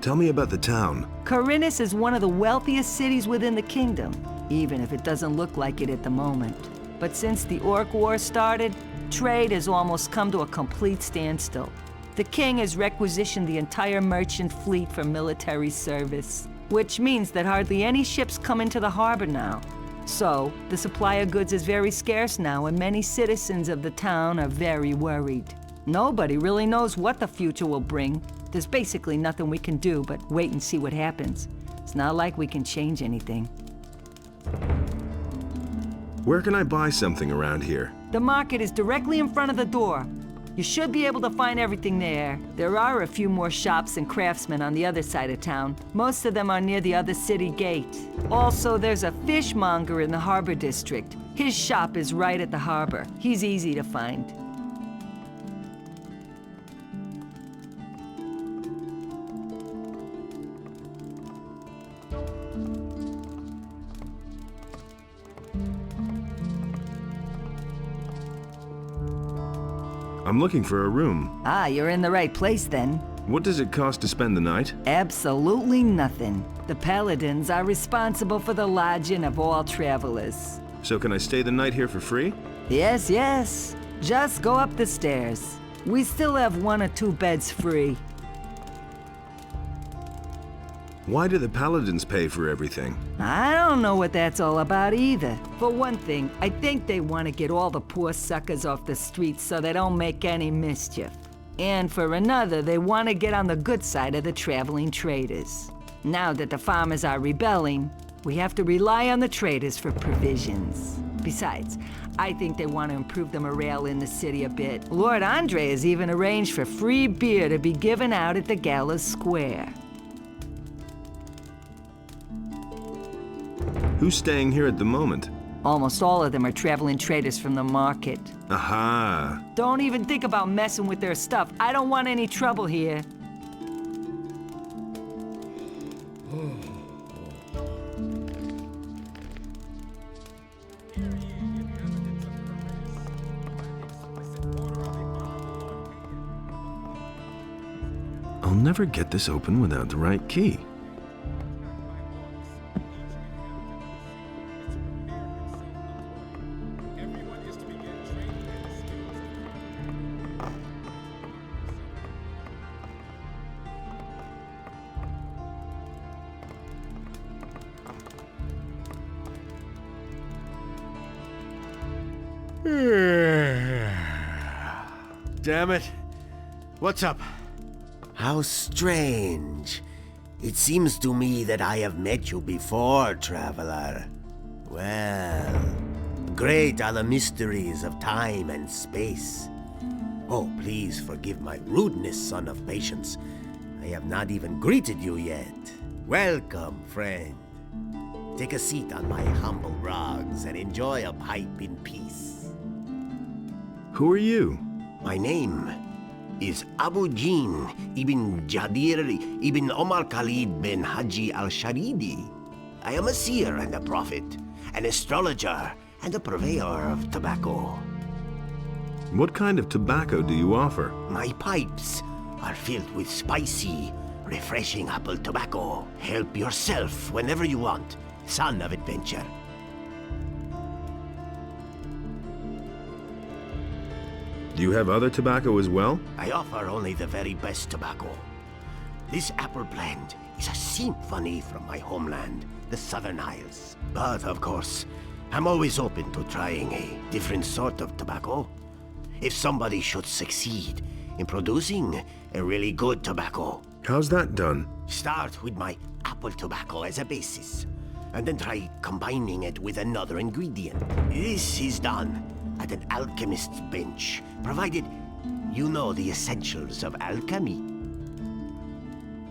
Speaker 2: Tell me about the town.
Speaker 11: Khorinis is one of the wealthiest cities within the kingdom, even if it doesn't look like it at the moment. But since the Orc War started, trade has almost come to a complete standstill. The king has requisitioned the entire merchant fleet for military service, which means that hardly any ships come into the harbor now. So, the supply of goods is very scarce now, and many citizens of the town are very worried. Nobody really knows what the future will bring. There's basically nothing we can do but wait and see what happens. It's not like we can change anything.
Speaker 2: Where can I buy something around here?
Speaker 11: The market is directly in front of the door. You should be able to find everything there. There are a few more shops and craftsmen on the other side of town. Most of them are near the other city gate. Also, there's a fishmonger in the harbor district. His shop is right at the harbor. He's easy to find.
Speaker 2: I'm looking for a room.
Speaker 11: Ah, you're in the right place then.
Speaker 2: What does it cost to spend the night?
Speaker 11: Absolutely nothing. The Paladins are responsible for the lodging of all travelers.
Speaker 2: So can I stay the night here for free?
Speaker 11: Yes, yes. Just go up the stairs. We still have 1 or 2 beds free.
Speaker 2: Why do the Paladins pay for everything?
Speaker 11: I don't know what that's all about either. For one thing, I think they want to get all the poor suckers off the streets so they don't make any mischief. And for another, they want to get on the good side of the traveling traders. Now that the farmers are rebelling, we have to rely on the traders for provisions. Besides, I think they want to improve the morale in the city a bit. Lord Andre has even arranged for free beer to be given out at the Gala Square.
Speaker 2: Who's staying here at the moment?
Speaker 11: Almost all of them are traveling traders from the market.
Speaker 2: Aha!
Speaker 11: Don't even think about messing with their stuff. I don't want any trouble here.
Speaker 2: I'll never get this open without the right key.
Speaker 17: Damn it. What's up?
Speaker 18: How strange. It seems to me that I have met you before, traveler. Well, great are the mysteries of time and space. Oh, please forgive my rudeness, son of patience. I have not even greeted you yet. Welcome, friend. Take a seat on my humble rugs and enjoy a pipe in peace.
Speaker 2: Who are you?
Speaker 18: My name is Abu Jin ibn Jadir ibn Omar Khalid bin Haji al-Sharidi. I am a seer and a prophet, an astrologer and a purveyor of tobacco.
Speaker 2: What kind of tobacco do you offer?
Speaker 18: My pipes are filled with spicy, refreshing apple tobacco. Help yourself whenever you want, son of adventure.
Speaker 2: Do you have other tobacco as well?
Speaker 18: I offer only the very best tobacco. This apple blend is a symphony from my homeland, the Southern Isles. But of course, I'm always open to trying a different sort of tobacco. If somebody should succeed in producing a really good tobacco.
Speaker 2: How's that done?
Speaker 18: Start with my apple tobacco as a basis, and then try combining it with another ingredient. This is done at an alchemist's bench, provided you know the essentials of alchemy.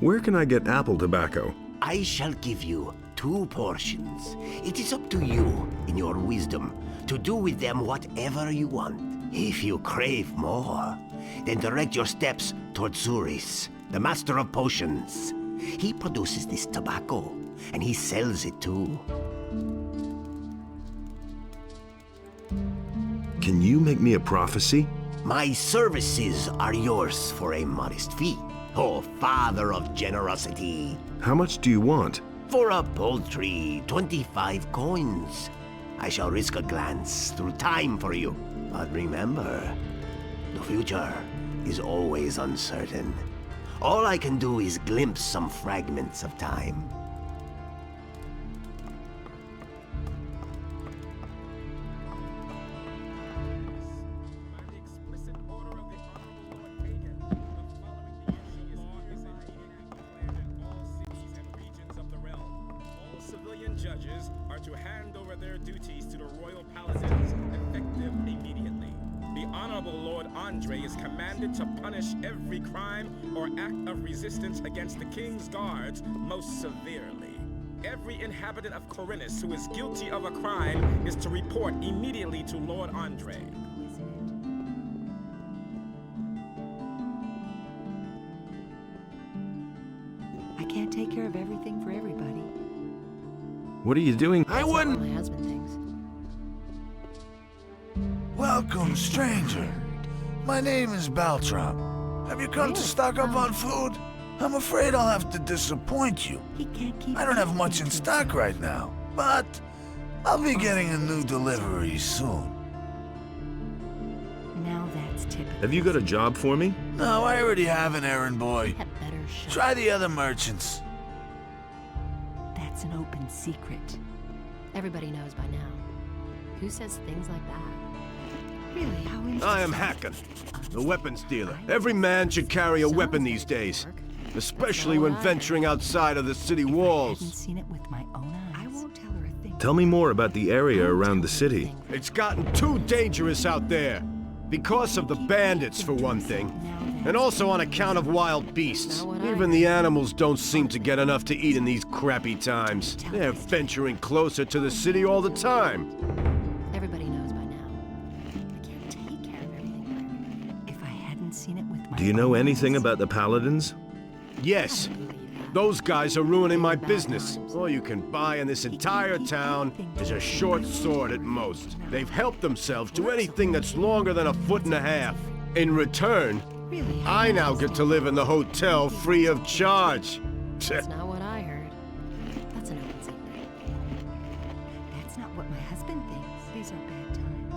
Speaker 2: Where can I get apple tobacco?
Speaker 18: I shall give you 2 portions. It is up to you, in your wisdom, to do with them whatever you want. If you crave more, then direct your steps towards Zuris, the master of potions. He produces this tobacco, and he sells it too.
Speaker 2: Can you make me a prophecy?
Speaker 18: My services are yours for a modest fee. Oh, father of generosity.
Speaker 2: How much do you want?
Speaker 18: For a paltry 25 coins. I shall risk a glance through time for you. But remember, the future is always uncertain. All I can do is glimpse some fragments of time.
Speaker 13: Judges are to hand over their duties to the royal paladins, effective immediately. The Honorable Lord Andre is commanded to punish every crime or act of resistance against the King's guards most severely. Every inhabitant of Corinus who is guilty of a crime is to report immediately to Lord Andre.
Speaker 11: I can't take care of everything for everybody.
Speaker 2: What are you doing?
Speaker 12: I wouldn't.
Speaker 6: My husband thinks.
Speaker 19: Welcome, stranger. My name is Baltram. Have you come to stock up on food? I'm afraid I'll have to disappoint you.
Speaker 11: He can't keep.
Speaker 19: I don't have much in stock right now, but I'll be getting a new delivery soon.
Speaker 11: Now that's typical.
Speaker 2: Have you got a job for me?
Speaker 19: No, I already have an errand boy.
Speaker 6: Had better shut.
Speaker 19: Try the other merchants.
Speaker 11: That's an open secret.
Speaker 6: Everybody knows by now. Who says things like that?
Speaker 11: Really? How interesting.
Speaker 17: I am Hacken, the weapons dealer. Every man should carry a weapon these days, especially when venturing outside of the city
Speaker 11: I hadn't
Speaker 17: walls.
Speaker 11: seen it with my own eyes. I won't tell her a thing.
Speaker 2: Tell me more about the area around the city.
Speaker 17: It's gotten too dangerous out there. Because of the bandits, for one thing. And also on account of wild beasts. Even the animals don't seem to get enough to eat in these crappy times. They're venturing closer to the city all the time.
Speaker 6: Everybody knows by now. I can't take care of everything for everybody.
Speaker 11: If I hadn't seen it with my
Speaker 2: Do you know
Speaker 11: own
Speaker 2: anything
Speaker 11: eyes,
Speaker 2: about the Paladins?
Speaker 17: Yes. Those guys are ruining my business. All you can buy in this entire town is a short sword at most. They've helped themselves to anything that's longer than a foot and a half. In return,
Speaker 11: Really?
Speaker 17: I now get to live in the hotel free of charge.
Speaker 6: That's not what I heard. That's an open secret.
Speaker 11: That's not what my husband thinks. These are bad times.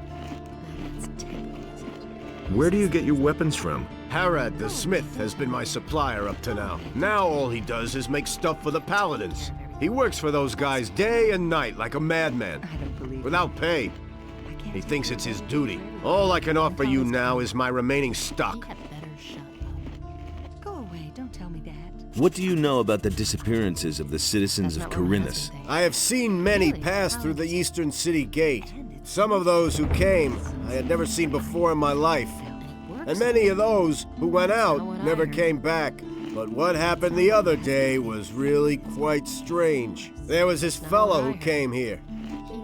Speaker 6: Now that's typical, isn't it?
Speaker 2: Where do you get your weapons from?
Speaker 17: Harad the smith has been my supplier up to now. Now all he does is make stuff for the paladins. He works for those guys day and night like a madman,
Speaker 11: I don't believe
Speaker 17: without pay.
Speaker 11: I can't
Speaker 17: He
Speaker 11: take
Speaker 17: thinks
Speaker 11: care
Speaker 17: it's
Speaker 11: of
Speaker 17: his
Speaker 11: everything
Speaker 17: duty.
Speaker 11: for everybody.
Speaker 17: All I can offer you now is my remaining stock.
Speaker 6: He had better shut up.
Speaker 11: Go away. Don't tell me that.
Speaker 20: What do you know about the disappearances of the citizens of
Speaker 6: That's not what my
Speaker 20: Corinus?
Speaker 6: husband thinks.
Speaker 17: I have seen many
Speaker 6: Really?
Speaker 17: pass
Speaker 6: How
Speaker 17: through the
Speaker 6: interesting.
Speaker 17: eastern city gate. Some of those who came I had never seen before in my life.
Speaker 6: And it works.
Speaker 17: And many of those who went
Speaker 6: Not
Speaker 17: out
Speaker 6: what I
Speaker 17: never
Speaker 6: heard.
Speaker 17: came back. But what happened the other day was really quite strange. There was this
Speaker 6: Not
Speaker 17: fellow
Speaker 6: what I
Speaker 17: who
Speaker 6: heard.
Speaker 17: came here.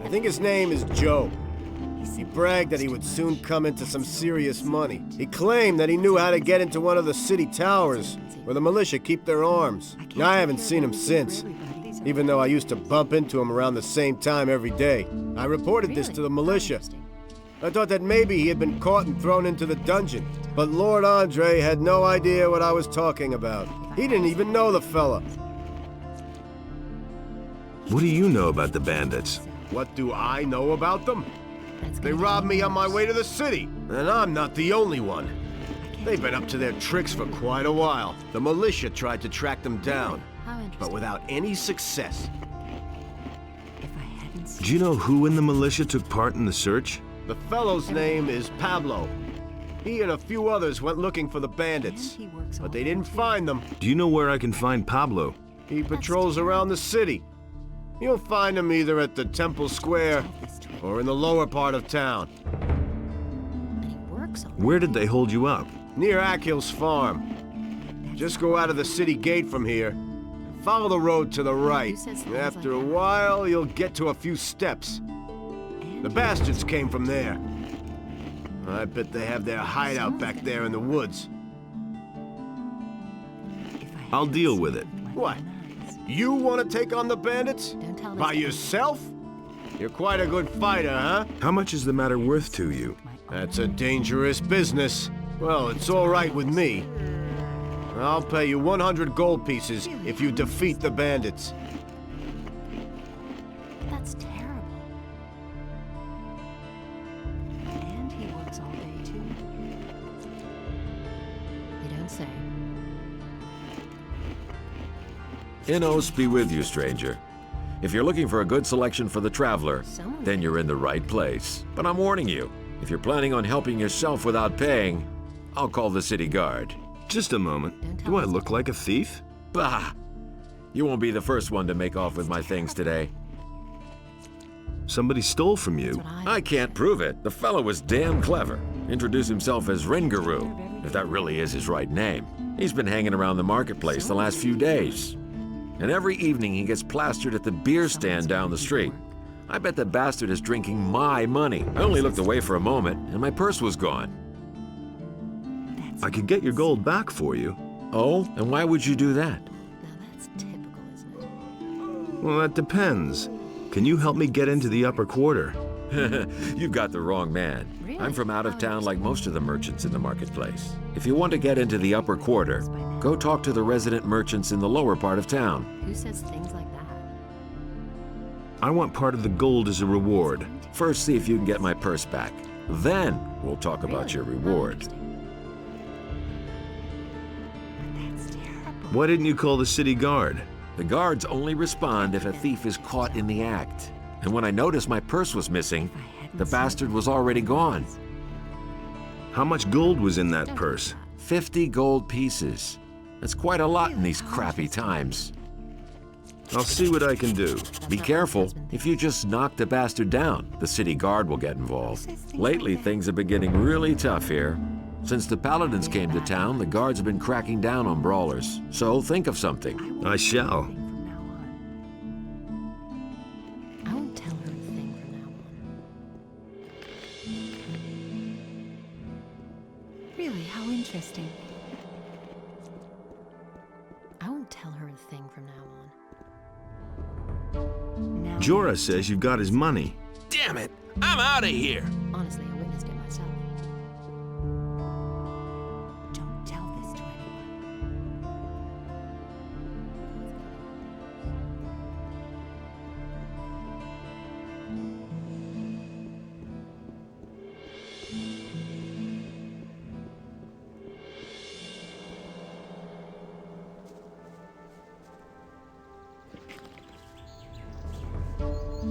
Speaker 17: I think his name is Joe. He bragged that he would soon come into some serious money. He claimed that he knew how to get into one of the city towers, where the militia keep their arms. I haven't seen him since, even though I used to bump into him around the same time every day. I reported this to the militia. I thought that maybe he had been caught and thrown into the dungeon. But Lord Andre had no idea what I was talking about. He didn't even know the fella.
Speaker 2: What do you know about the bandits?
Speaker 17: What do I know about them? They robbed me on my way to the city, and I'm not the only one. They've been up to their tricks for quite a while. The militia tried to track them down, but without any success.
Speaker 2: Do you know who in the militia took part in the search?
Speaker 17: The fellow's name is Pablo. He and a few others went looking for the bandits, but they didn't find them.
Speaker 2: Do you know where I can find Pablo?
Speaker 17: He patrols around the city. You'll find him either at the Temple Square or in the lower part of town.
Speaker 2: Where did they hold you up?
Speaker 17: Near Akil's farm. Just go out of the city gate from here. Follow the road to the right. After a while, you'll get to a few steps. The bastards came from there. I bet they have their hideout back there in the woods.
Speaker 2: I'll deal with it.
Speaker 17: What? You want to take on the bandits? By yourself? You're quite a good fighter, huh?
Speaker 2: How much is the matter worth to you?
Speaker 17: That's a dangerous business. Well, it's all right with me. I'll pay you 100 gold pieces if you defeat the bandits.
Speaker 9: That's terrible. And he works all day, too.
Speaker 6: You don't say.
Speaker 14: Innos be with you, stranger. If you're looking for a good selection for the traveler, then you're in the right place. But I'm warning you, if you're planning on helping yourself without paying, I'll call the city guard.
Speaker 2: Just a moment. Do I look like a thief?
Speaker 14: Bah! You won't be the first one to make off with my things today.
Speaker 2: Somebody stole from you.
Speaker 14: I can't prove it. The fellow was damn clever. Introduced himself as Ringaru, if that really is his right name. He's been hanging around the marketplace the last few days. And every evening he gets plastered at the beer stand down the street. I bet the bastard is drinking my money. I only looked away for a moment, and my purse was gone.
Speaker 2: I could get your gold back for you.
Speaker 14: Oh? And why would you do that?
Speaker 2: Well, that depends. Can you help me get into the upper quarter?
Speaker 14: You've got the wrong man. I'm from out of town like most of the merchants in the marketplace. If you want to get into the upper quarter, go talk to the resident merchants in the lower part of town.
Speaker 6: Who says things like that?
Speaker 2: I want part of the gold as a reward.
Speaker 14: First, see if you can get my purse back. Then, we'll talk about your reward.
Speaker 2: Why didn't you call the city guard?
Speaker 14: The guards only respond if a thief is caught in the act. And when I noticed my purse was missing, the bastard was already gone.
Speaker 2: How much gold was in that purse?
Speaker 14: 50 gold pieces. That's quite a lot in these crappy times.
Speaker 2: I'll see what I can do.
Speaker 14: Be careful. If you just knock the bastard down, the city guard will get involved. Lately, things have been getting really tough here. Since the paladins came to town, the guards have been cracking down on brawlers. So think of something.
Speaker 2: I shall.
Speaker 6: I won't tell her a thing from now on.
Speaker 9: Really, how interesting.
Speaker 6: I won't tell her a thing from now on.
Speaker 2: Jorah says you've got his money.
Speaker 12: Damn it! I'm out of here!
Speaker 6: Honestly, I witnessed it myself.
Speaker 9: Don't tell this to anyone.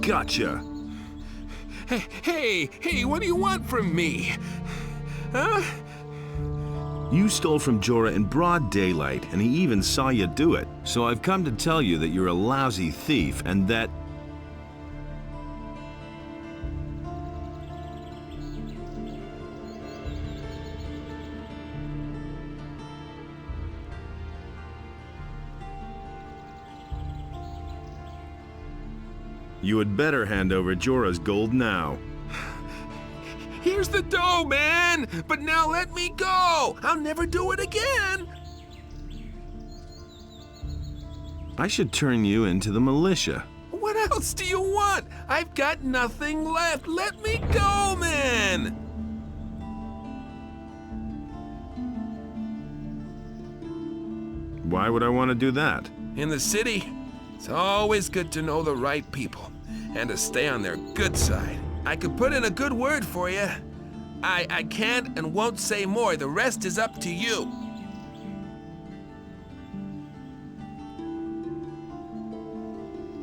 Speaker 2: Gotcha.
Speaker 12: Hey, what do you want from me? Huh?
Speaker 2: You stole from Jorah in broad daylight, and he even saw you do it. So I've come to tell you that you're a lousy thief, and that... You had better hand over Jorah's gold now.
Speaker 12: Here's the dough, man! But now let me go! I'll never do it again!
Speaker 2: I should turn you into the militia.
Speaker 12: What else else do you want? I've got nothing left. Let me go, man!
Speaker 2: Why would I want to do that?
Speaker 12: In the city, it's always good to know the right people and to stay on their good side. I could put in a good word for you. I can't and won't say more. The rest is up to you.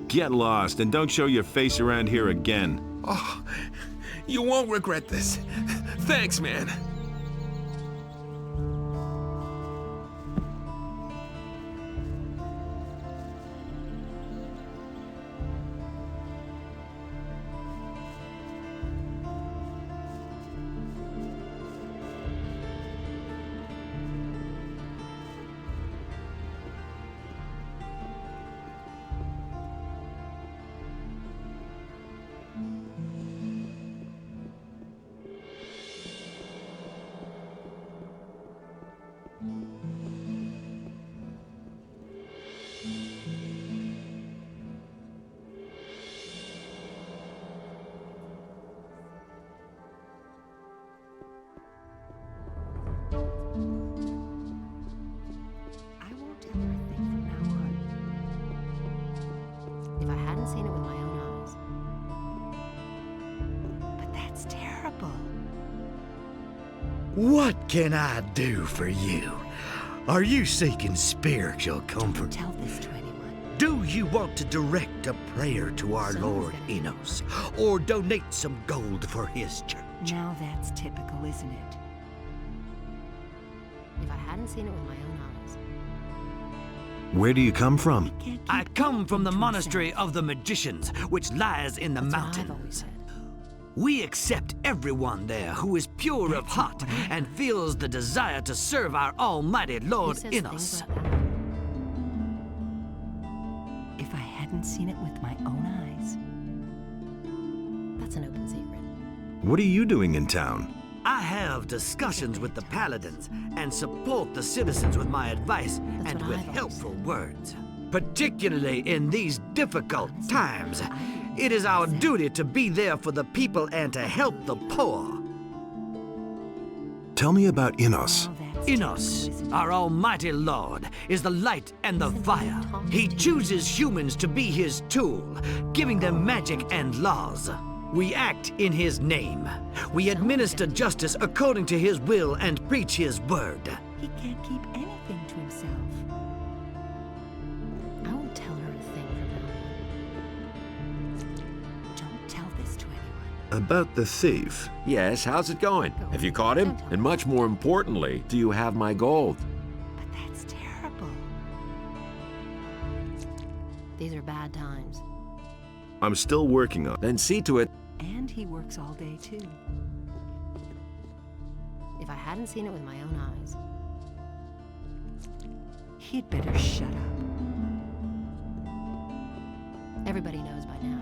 Speaker 2: Get lost and don't show your face around here again.
Speaker 12: Oh, you won't regret this. Thanks, man.
Speaker 3: If I hadn't seen it with my own eyes.
Speaker 11: But that's terrible.
Speaker 21: What can I do for you? Are you seeking spiritual comfort?
Speaker 11: Tell this to anyone.
Speaker 21: Do you want to direct a prayer to our Lord Enos, or donate some gold for his church?
Speaker 11: Now that's typical, isn't it?
Speaker 3: If I hadn't seen it with my own eyes.
Speaker 2: Where do you come from?
Speaker 21: I come from the monastery of the magicians, which lies in the mountains. We accept everyone there who is pure of heart and feels the desire to serve our almighty Lord Enos.
Speaker 11: If I hadn't seen it with my own eyes.
Speaker 3: That's an open secret.
Speaker 2: What are you doing in town?
Speaker 21: I have discussions with the paladins and support the citizens with my advice and with helpful words. Particularly in these difficult times, it is our duty to be there for the people and to help the poor.
Speaker 2: Tell me about Enos.
Speaker 21: Enos, our almighty Lord, is the light and the fire. He chooses humans to be his tool, giving them magic and laws. We act in his name. We administer justice according to his will and preach his word.
Speaker 11: He can't keep anything to himself.
Speaker 3: I won't tell her a thing from now on.
Speaker 11: Don't tell this to anyone.
Speaker 2: About the thief.
Speaker 14: Yes, how's it going? Have you caught him? And much more importantly, do you have my gold?
Speaker 11: But that's terrible.
Speaker 3: These are bad times.
Speaker 2: I'm still working on it.
Speaker 14: Then see to it.
Speaker 11: And he works all day, too.
Speaker 3: If I hadn't seen it with my own eyes.
Speaker 11: He'd better shut up.
Speaker 3: Everybody knows by now.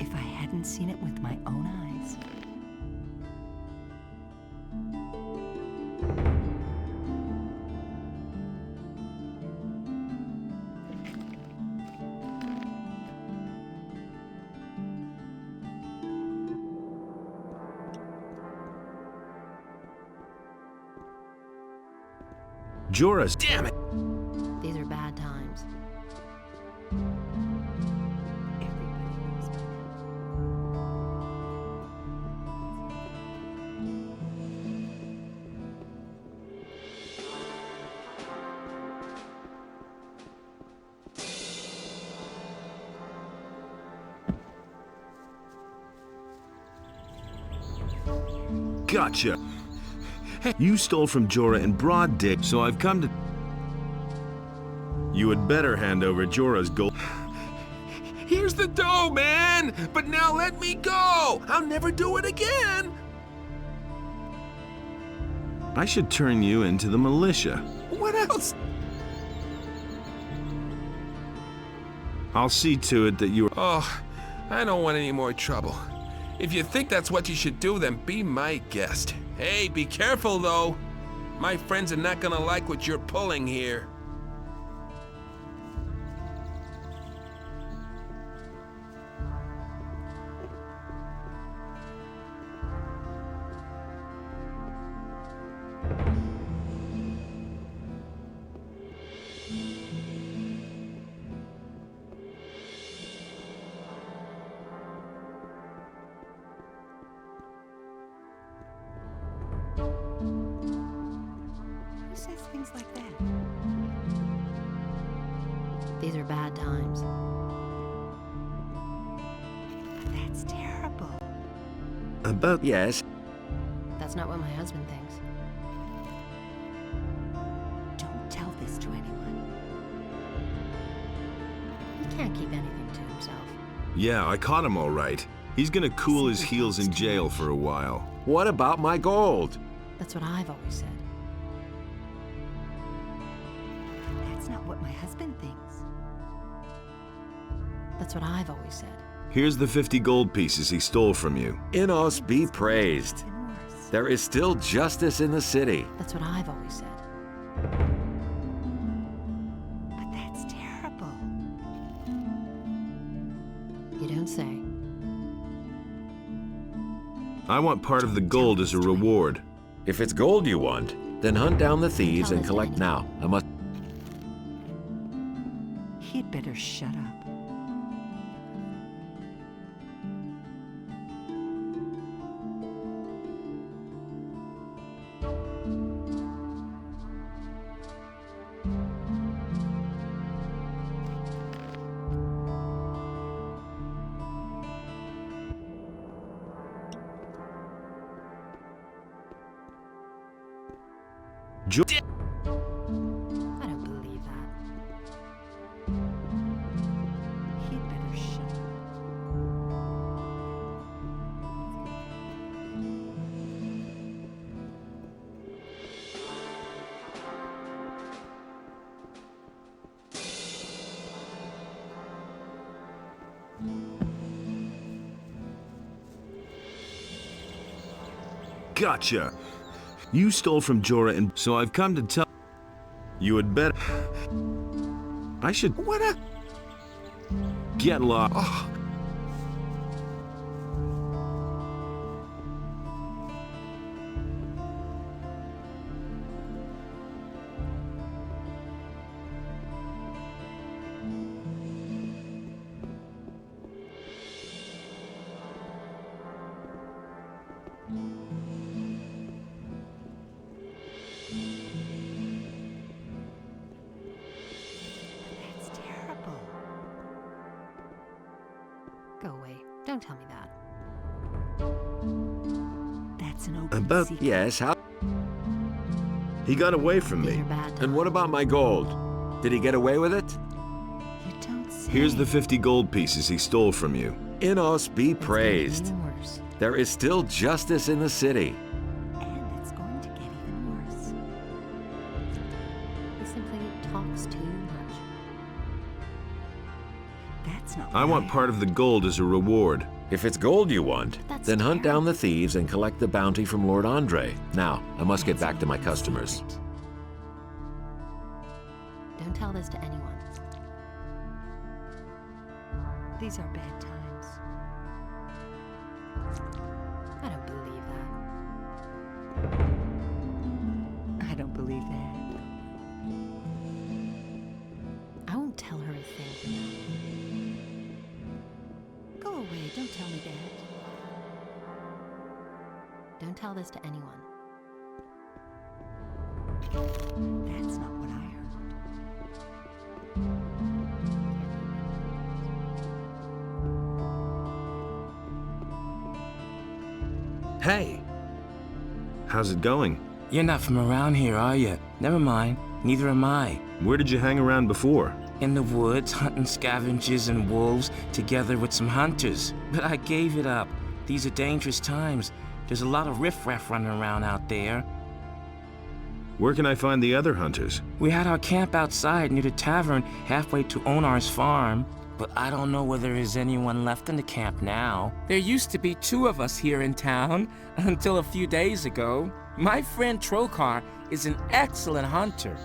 Speaker 11: If I hadn't seen it with my own eyes.
Speaker 2: Joras.
Speaker 12: Damn it!
Speaker 3: These are bad times.
Speaker 2: Gotcha. You stole from Jorah in broad day, so I've come to... You had better hand over Jorah's gold.
Speaker 12: Here's the dough, man! But now let me go! I'll never do it again!
Speaker 2: I should turn you into the militia.
Speaker 12: What else?
Speaker 2: I'll see to it that you...
Speaker 12: Oh, I don't want any more trouble. If you think that's what you should do, then be my guest. Hey, be careful, though. My friends are not gonna like what you're pulling here.
Speaker 11: Who says things like that?
Speaker 6: These are bad times.
Speaker 11: That's terrible.
Speaker 14: Yes.
Speaker 6: That's not what my husband thinks.
Speaker 11: Don't tell this to anyone.
Speaker 6: He can't keep anything to himself.
Speaker 2: Yeah, I caught him all right. He's gonna cool his heels in jail for a while.
Speaker 14: What about my gold?
Speaker 6: That's what I've always said.
Speaker 11: That's not what my husband thinks.
Speaker 6: That's what I've always said.
Speaker 2: Here's the 50 gold pieces he stole from you.
Speaker 14: Inos be praised. There is still justice in the city.
Speaker 6: That's what I've always said.
Speaker 11: But that's terrible.
Speaker 6: You don't say.
Speaker 2: I want part of the gold as a reward.
Speaker 14: If it's gold you want, then hunt down the thieves and collect now. I must...
Speaker 11: He'd better shut up.
Speaker 6: I don't believe that.
Speaker 11: He'd better shut up.
Speaker 2: Gotcha! You stole from Jorah, and so I've come to tell you had better. I should.
Speaker 12: What a.
Speaker 2: Get lost.
Speaker 12: Oh.
Speaker 11: That's terrible.
Speaker 6: Go away. Don't tell me that.
Speaker 11: That's an open
Speaker 2: About.
Speaker 11: secret.
Speaker 14: Yes, how...
Speaker 2: He got away from
Speaker 6: These
Speaker 2: me.
Speaker 6: are bad times.
Speaker 14: And what about my gold? Did he get away with it?
Speaker 11: You don't say.
Speaker 2: Here's the 50 gold pieces he stole from you.
Speaker 14: Inos be
Speaker 6: It's
Speaker 14: praised.
Speaker 6: getting even worse.
Speaker 14: There is still justice in the city.
Speaker 11: And it's going to get even worse.
Speaker 6: He simply talks too much.
Speaker 11: That's not.
Speaker 2: I
Speaker 11: what
Speaker 2: want part of the gold as a reward.
Speaker 14: If it's gold you want,
Speaker 6: That's
Speaker 14: then hunt
Speaker 6: terrible.
Speaker 14: down the thieves and collect the bounty from Lord Andre. Now, I must get back to my customers.
Speaker 6: Don't tell this to anyone.
Speaker 11: These are bad times.
Speaker 6: I don't believe that.
Speaker 11: I don't believe that.
Speaker 6: I won't tell her a thing for now.
Speaker 11: Go away. Don't tell me that.
Speaker 6: Don't tell this to anyone.
Speaker 11: That's not what I heard.
Speaker 2: Hey! How's it going?
Speaker 15: You're not from around here, are you? Never mind. Neither am I.
Speaker 2: Where did you hang around before?
Speaker 15: In the woods, hunting scavengers and wolves together with some hunters. But I gave it up. These are dangerous times. There's a lot of riffraff running around out there.
Speaker 2: Where can I find the other hunters?
Speaker 15: We had our camp outside near the tavern halfway to Onar's farm. But I don't know whether there is anyone left in the camp now. There used to be 2 of us here in town until a few days ago. My friend Trokar is an excellent hunter.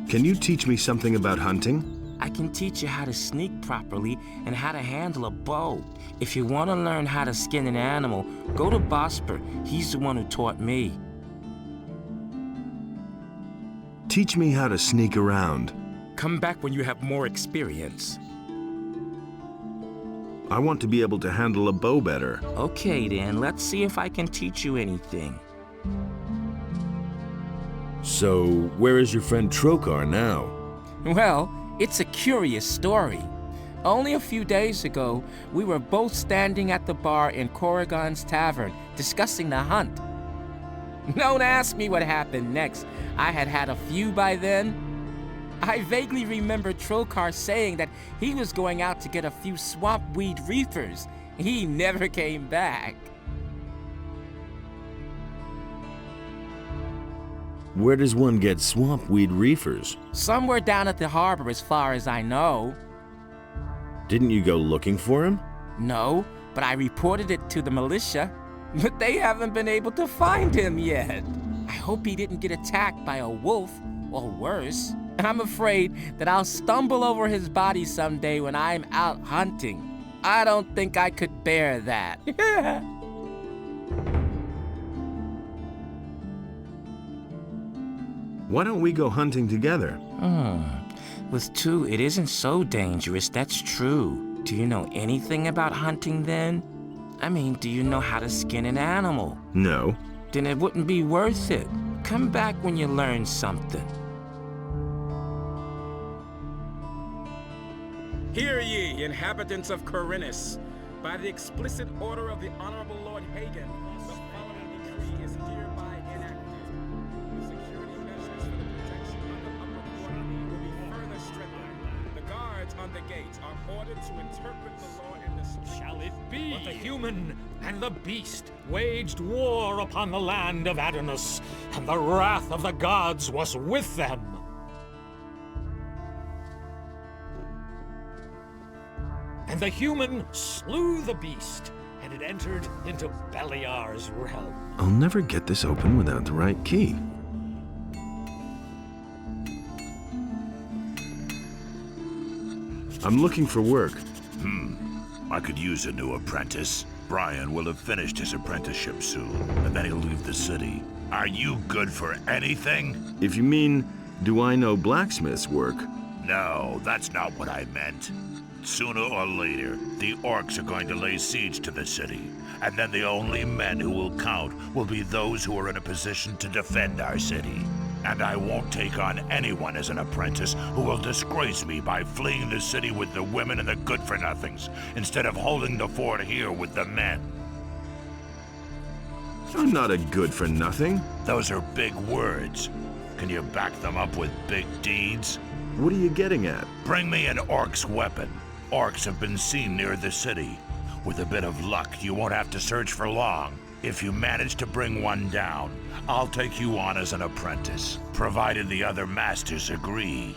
Speaker 2: Can you teach me something about hunting?
Speaker 15: I can teach you how to sneak properly and how to handle a bow. If you want to learn how to skin an animal, go to Bosper. He's the one who taught me.
Speaker 2: Teach me how to sneak around.
Speaker 15: Come back when you have more experience.
Speaker 2: I want to be able to handle a bow better.
Speaker 15: Okay then, let's see if I can teach you anything.
Speaker 2: So, where is your friend Trokar now?
Speaker 15: Well, it's a curious story. Only a few days ago, we were both standing at the bar in Corrigan's Tavern, discussing the hunt. Don't ask me what happened next. I had had a few by then. I vaguely remember Trokar saying that he was going out to get a few swampweed reefers. He never came back.
Speaker 2: Where does one get swampweed reefers?
Speaker 15: Somewhere down at the harbor as far as I know.
Speaker 2: Didn't you go looking for him?
Speaker 15: No, but I reported it to the militia. But they haven't been able to find him yet. I hope he didn't get attacked by a wolf, or worse. I'm afraid that I'll stumble over his body someday when I'm out hunting. I don't think I could bear that.
Speaker 2: Why don't we go hunting together?
Speaker 15: With two, it isn't so dangerous, that's true. Do you know anything about hunting then? I mean, do you know how to skin an animal?
Speaker 2: No.
Speaker 15: Then it wouldn't be worth it. Come back when you learn something.
Speaker 13: Hear ye, inhabitants of Corinus. By the explicit order of the Honorable Lord Hagen, the following decree is hereby enacted. The security measures for the protection of the upper quarter will be further strengthened. The guards on the gates are ordered to interpret the law in the street.
Speaker 10: Shall it be? But the human and the beast waged war upon the land of Adonis, and the wrath of the gods was with them. And the human slew the beast, and it entered into Beliar's realm.
Speaker 2: I'll never get this open without the right key. I'm looking for work.
Speaker 1: I could use a new apprentice. Brian will have finished his apprenticeship soon, and then he'll leave the city. Are you good for anything?
Speaker 2: If you mean, do I know blacksmith's work?
Speaker 1: No, that's not what I meant. Sooner or later, the orcs are going to lay siege to the city, and then the only men who will count will be those who are in a position to defend our city. And I won't take on anyone as an apprentice who will disgrace me by fleeing the city with the women and the good-for-nothings, instead of holding the fort here with the men.
Speaker 2: I'm not a good-for-nothing.
Speaker 1: Those are big words. Can you back them up with big deeds?
Speaker 2: What are you getting at?
Speaker 1: Bring me an orc's weapon. Orcs have been seen near the city. With a bit of luck, you won't have to search for long. If you manage to bring one down, I'll take you on as an apprentice, provided the other masters agree.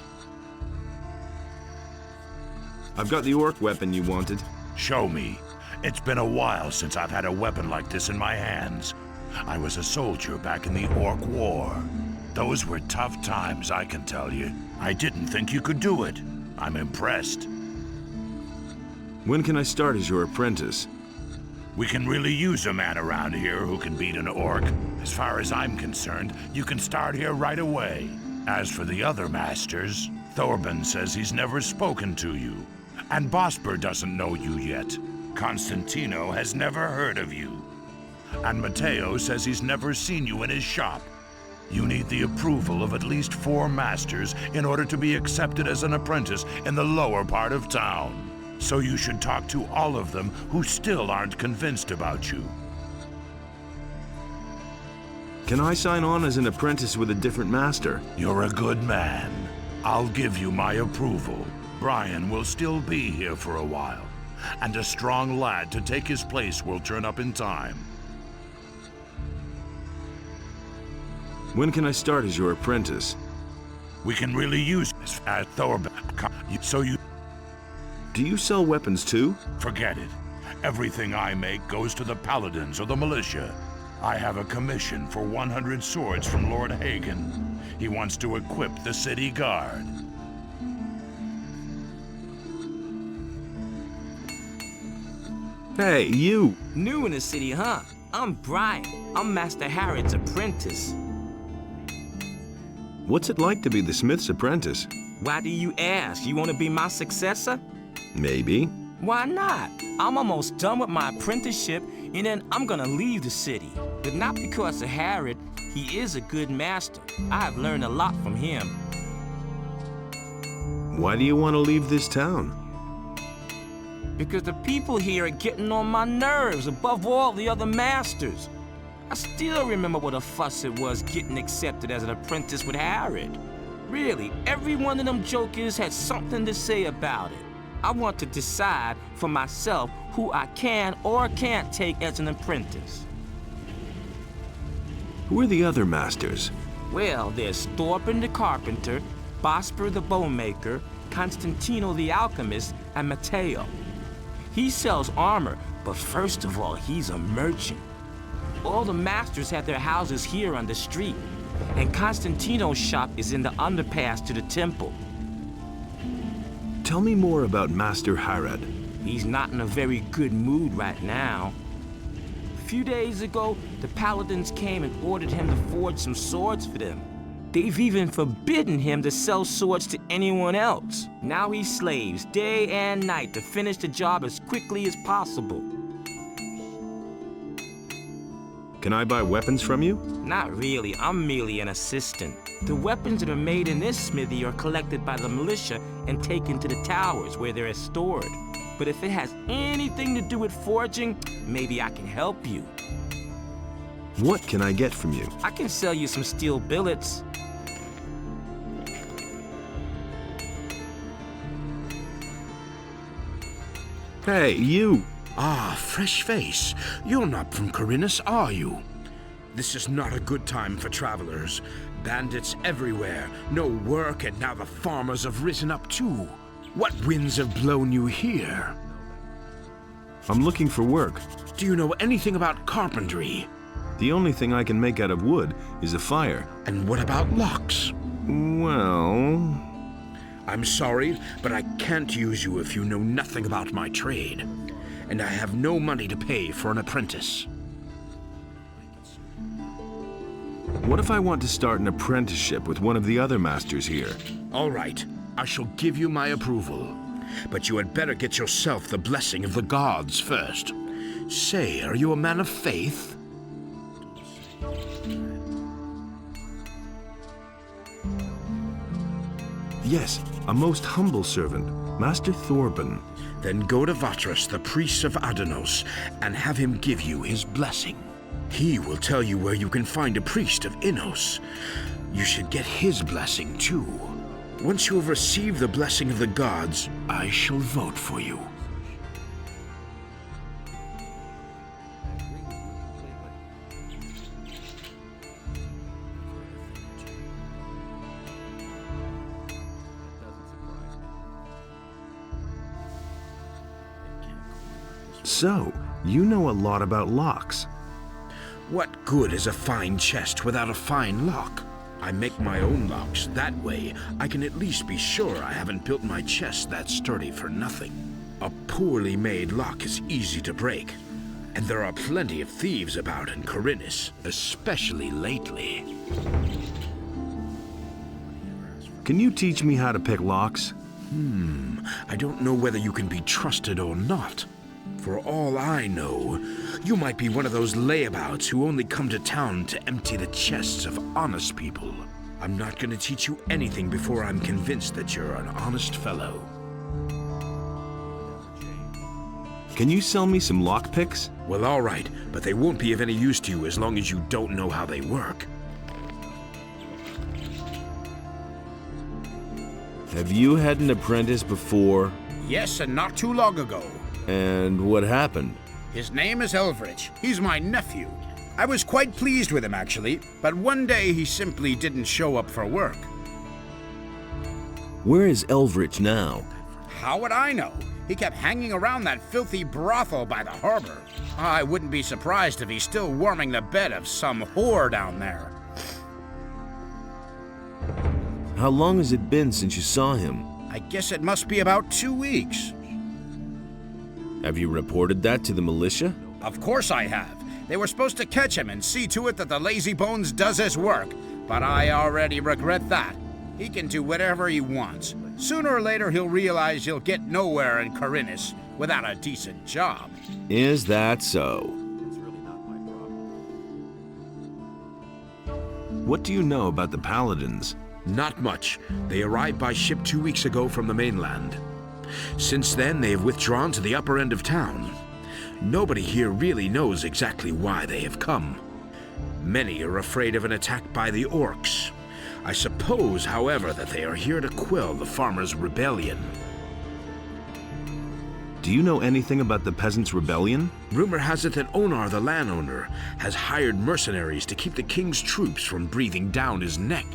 Speaker 2: I've got the orc weapon you wanted.
Speaker 1: Show me. It's been a while since I've had a weapon like this in my hands. I was a soldier back in the Orc War. Those were tough times, I can tell you. I didn't think you could do it. I'm impressed.
Speaker 2: When can I start as your apprentice?
Speaker 1: We can really use a man around here who can beat an orc. As far as I'm concerned, you can start here right away. As for the other masters, Thorben says he's never spoken to you. And Bosper doesn't know you yet. Constantino has never heard of you. And Matteo says he's never seen you in his shop. You need the approval of at least 4 masters in order to be accepted as an apprentice in the lower part of town. So you should talk to all of them who still aren't convinced about you.
Speaker 2: Can I sign on as an apprentice with a different master?
Speaker 1: You're a good man. I'll give you my approval. Brian will still be here for a while, and a strong lad to take his place will turn up in time.
Speaker 2: When can I start as your apprentice?
Speaker 1: We can really use this at Thorben, so you...
Speaker 2: Do you sell weapons too?
Speaker 1: Forget it. Everything I make goes to the paladins or the militia. I have a commission for 100 swords from Lord Hagen. He wants to equip the city guard.
Speaker 2: Hey, you!
Speaker 15: New in the city, huh? I'm Brian. I'm Master Harrod's apprentice.
Speaker 2: What's it like to be the smith's apprentice?
Speaker 15: Why do you ask? You want to be my successor?
Speaker 2: Maybe.
Speaker 15: Why not? I'm almost done with my apprenticeship, and then I'm gonna leave the city. But not because of Harrod. He is a good master. I've learned a lot from him.
Speaker 2: Why do you want to leave this town?
Speaker 15: Because the people here are getting on my nerves above all the other masters. I still remember what a fuss it was getting accepted as an apprentice with Harrod. Really, every one of them jokers had something to say about it. I want to decide for myself who I can or can't take as an apprentice.
Speaker 2: Who are the other masters?
Speaker 15: Well, there's Thorben the carpenter, Bosper the bowmaker, Constantino the alchemist, and Matteo. He sells armor, but first of all, he's a merchant. All the masters have their houses here on the street, and Constantino's shop is in the underpass to the temple.
Speaker 2: Tell me more about Master Harrod.
Speaker 15: He's not in a very good mood right now. A few days ago, the paladins came and ordered him to forge some swords for them. They've even forbidden him to sell swords to anyone else. Now he slaves day and night to finish the job as quickly as possible.
Speaker 2: Can I buy weapons from you?
Speaker 15: Not really, I'm merely an assistant. The weapons that are made in this smithy are collected by the militia and taken to the towers where they're stored. But if it has anything to do with forging, maybe I can help you.
Speaker 2: What can I get from you?
Speaker 15: I can sell you some steel billets.
Speaker 2: Hey, you!
Speaker 1: Ah, fresh face. You're not from Corinus, are you? This is not a good time for travelers. Bandits everywhere, no work, and now the farmers have risen up too. What winds have blown you here?
Speaker 2: I'm looking for work.
Speaker 1: Do you know anything about carpentry?
Speaker 2: The only thing I can make out of wood is a fire.
Speaker 1: And what about locks?
Speaker 2: Well...
Speaker 1: I'm sorry, but I can't use you if you know nothing about my trade. And I have no money to pay for an apprentice.
Speaker 2: What if I want to start an apprenticeship with one of the other masters here?
Speaker 1: All right, I shall give you my approval. But you had better get yourself the blessing of the gods first. Say, are you a man of faith?
Speaker 2: Yes, a most humble servant, Master Thorben.
Speaker 1: Then go to Vatras, the priest of Adanos, and have him give you his blessing. He will tell you where you can find a priest of Innos. You should get his blessing too. Once you have received the blessing of the gods, I shall vote for you.
Speaker 2: So, you know a lot about locks.
Speaker 1: What good is a fine chest without a fine lock? I make my own locks. That way, I can at least be sure I haven't built my chest that sturdy for nothing. A poorly made lock is easy to break. And there are plenty of thieves about in Corinus, especially lately.
Speaker 2: Can you teach me how to pick locks?
Speaker 1: I don't know whether you can be trusted or not. For all I know, you might be one of those layabouts who only come to town to empty the chests of honest people. I'm not going to teach you anything before I'm convinced that you're an honest fellow.
Speaker 2: Can you sell me some lockpicks?
Speaker 1: Well, all right, but they won't be of any use to you as long as you don't know how they work.
Speaker 20: Have you had an apprentice before?
Speaker 4: Yes, and not too long ago.
Speaker 20: And what happened?
Speaker 4: His name is Elvrich. He's my nephew. I was quite pleased with him, actually, but one day he simply didn't show up for work.
Speaker 20: Where is Elvrich now?
Speaker 4: How would I know? He kept hanging around that filthy brothel by the harbor. I wouldn't be surprised if he's still warming the bed of some whore down there.
Speaker 20: How long has it been since you saw him?
Speaker 4: I guess it must be about 2 weeks.
Speaker 20: Have you reported that to the militia?
Speaker 4: Of course I have. They were supposed to catch him and see to it that the Lazy Bones does his work, but I already regret that. He can do whatever he wants. Sooner or later he'll realize he'll get nowhere in Corinus, without a decent job.
Speaker 2: Is that so? What do you know about the Paladins?
Speaker 8: Not much. They arrived by ship 2 weeks ago from the mainland. Since then, they have withdrawn to the upper end of town. Nobody here really knows exactly why they have come. Many are afraid of an attack by the orcs. I suppose, however, that they are here to quell the farmers' rebellion.
Speaker 2: Do you know anything about the Peasants' Rebellion?
Speaker 8: Rumor has it that Onar, the landowner, has hired mercenaries to keep the king's troops from breathing down his neck.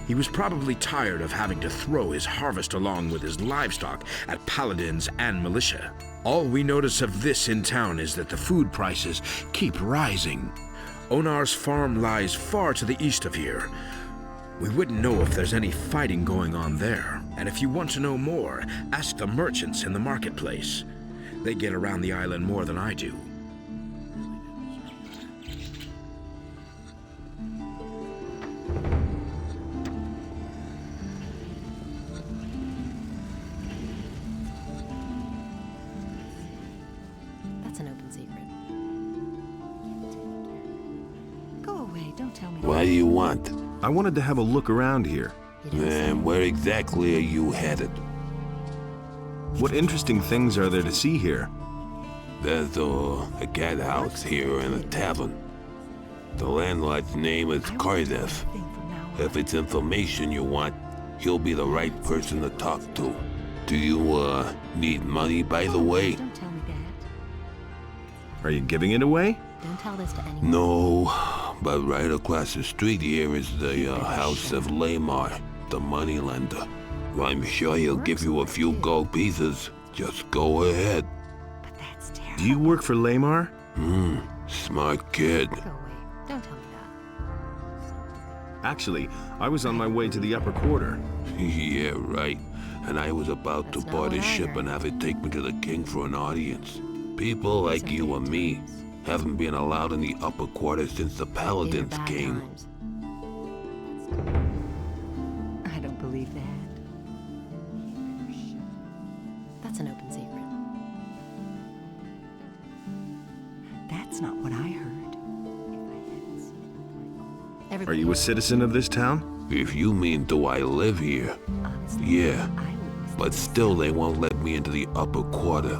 Speaker 8: He was probably tired of having to throw his harvest along with his livestock at paladins and militia. All we notice of this in town is that the food prices keep rising. Onar's farm lies far to the east of here. We wouldn't know if there's any fighting going on there. And if you want to know more, ask the merchants in the marketplace. They get around the island more than I do.
Speaker 6: That's an open secret.
Speaker 9: Go away, don't tell me.
Speaker 22: What do you want?
Speaker 2: I wanted to have a look around here.
Speaker 22: And where exactly are you headed?
Speaker 2: What interesting things are there to see here?
Speaker 22: There's a cat house here and a tavern. The landlord's name is Cardiff. If it's information you want, he'll be the right person to talk to. Do you, need money, by the way?
Speaker 9: Don't tell me that.
Speaker 2: Are you giving it away?
Speaker 6: Don't tell this to anyone.
Speaker 22: No, but right across the street here is the house of Lamar, the moneylender. I'm sure he'll give you a few gold pieces. Just go ahead.
Speaker 2: Do you work for Lamar?
Speaker 22: Smart kid.
Speaker 9: Go away. Don't tell me that.
Speaker 2: Actually, I was on my way to the upper quarter.
Speaker 22: Yeah, right. And I was about to board a ship and have it take me to the king for an audience. People like you and me haven't been allowed in the upper quarter since the Paladins came.
Speaker 11: I don't believe that.
Speaker 6: That's an open secret.
Speaker 11: That's not what I heard.
Speaker 2: Are you a citizen of this town?
Speaker 22: If you mean do I live here? Yeah. But still they won't let me into the upper quarter.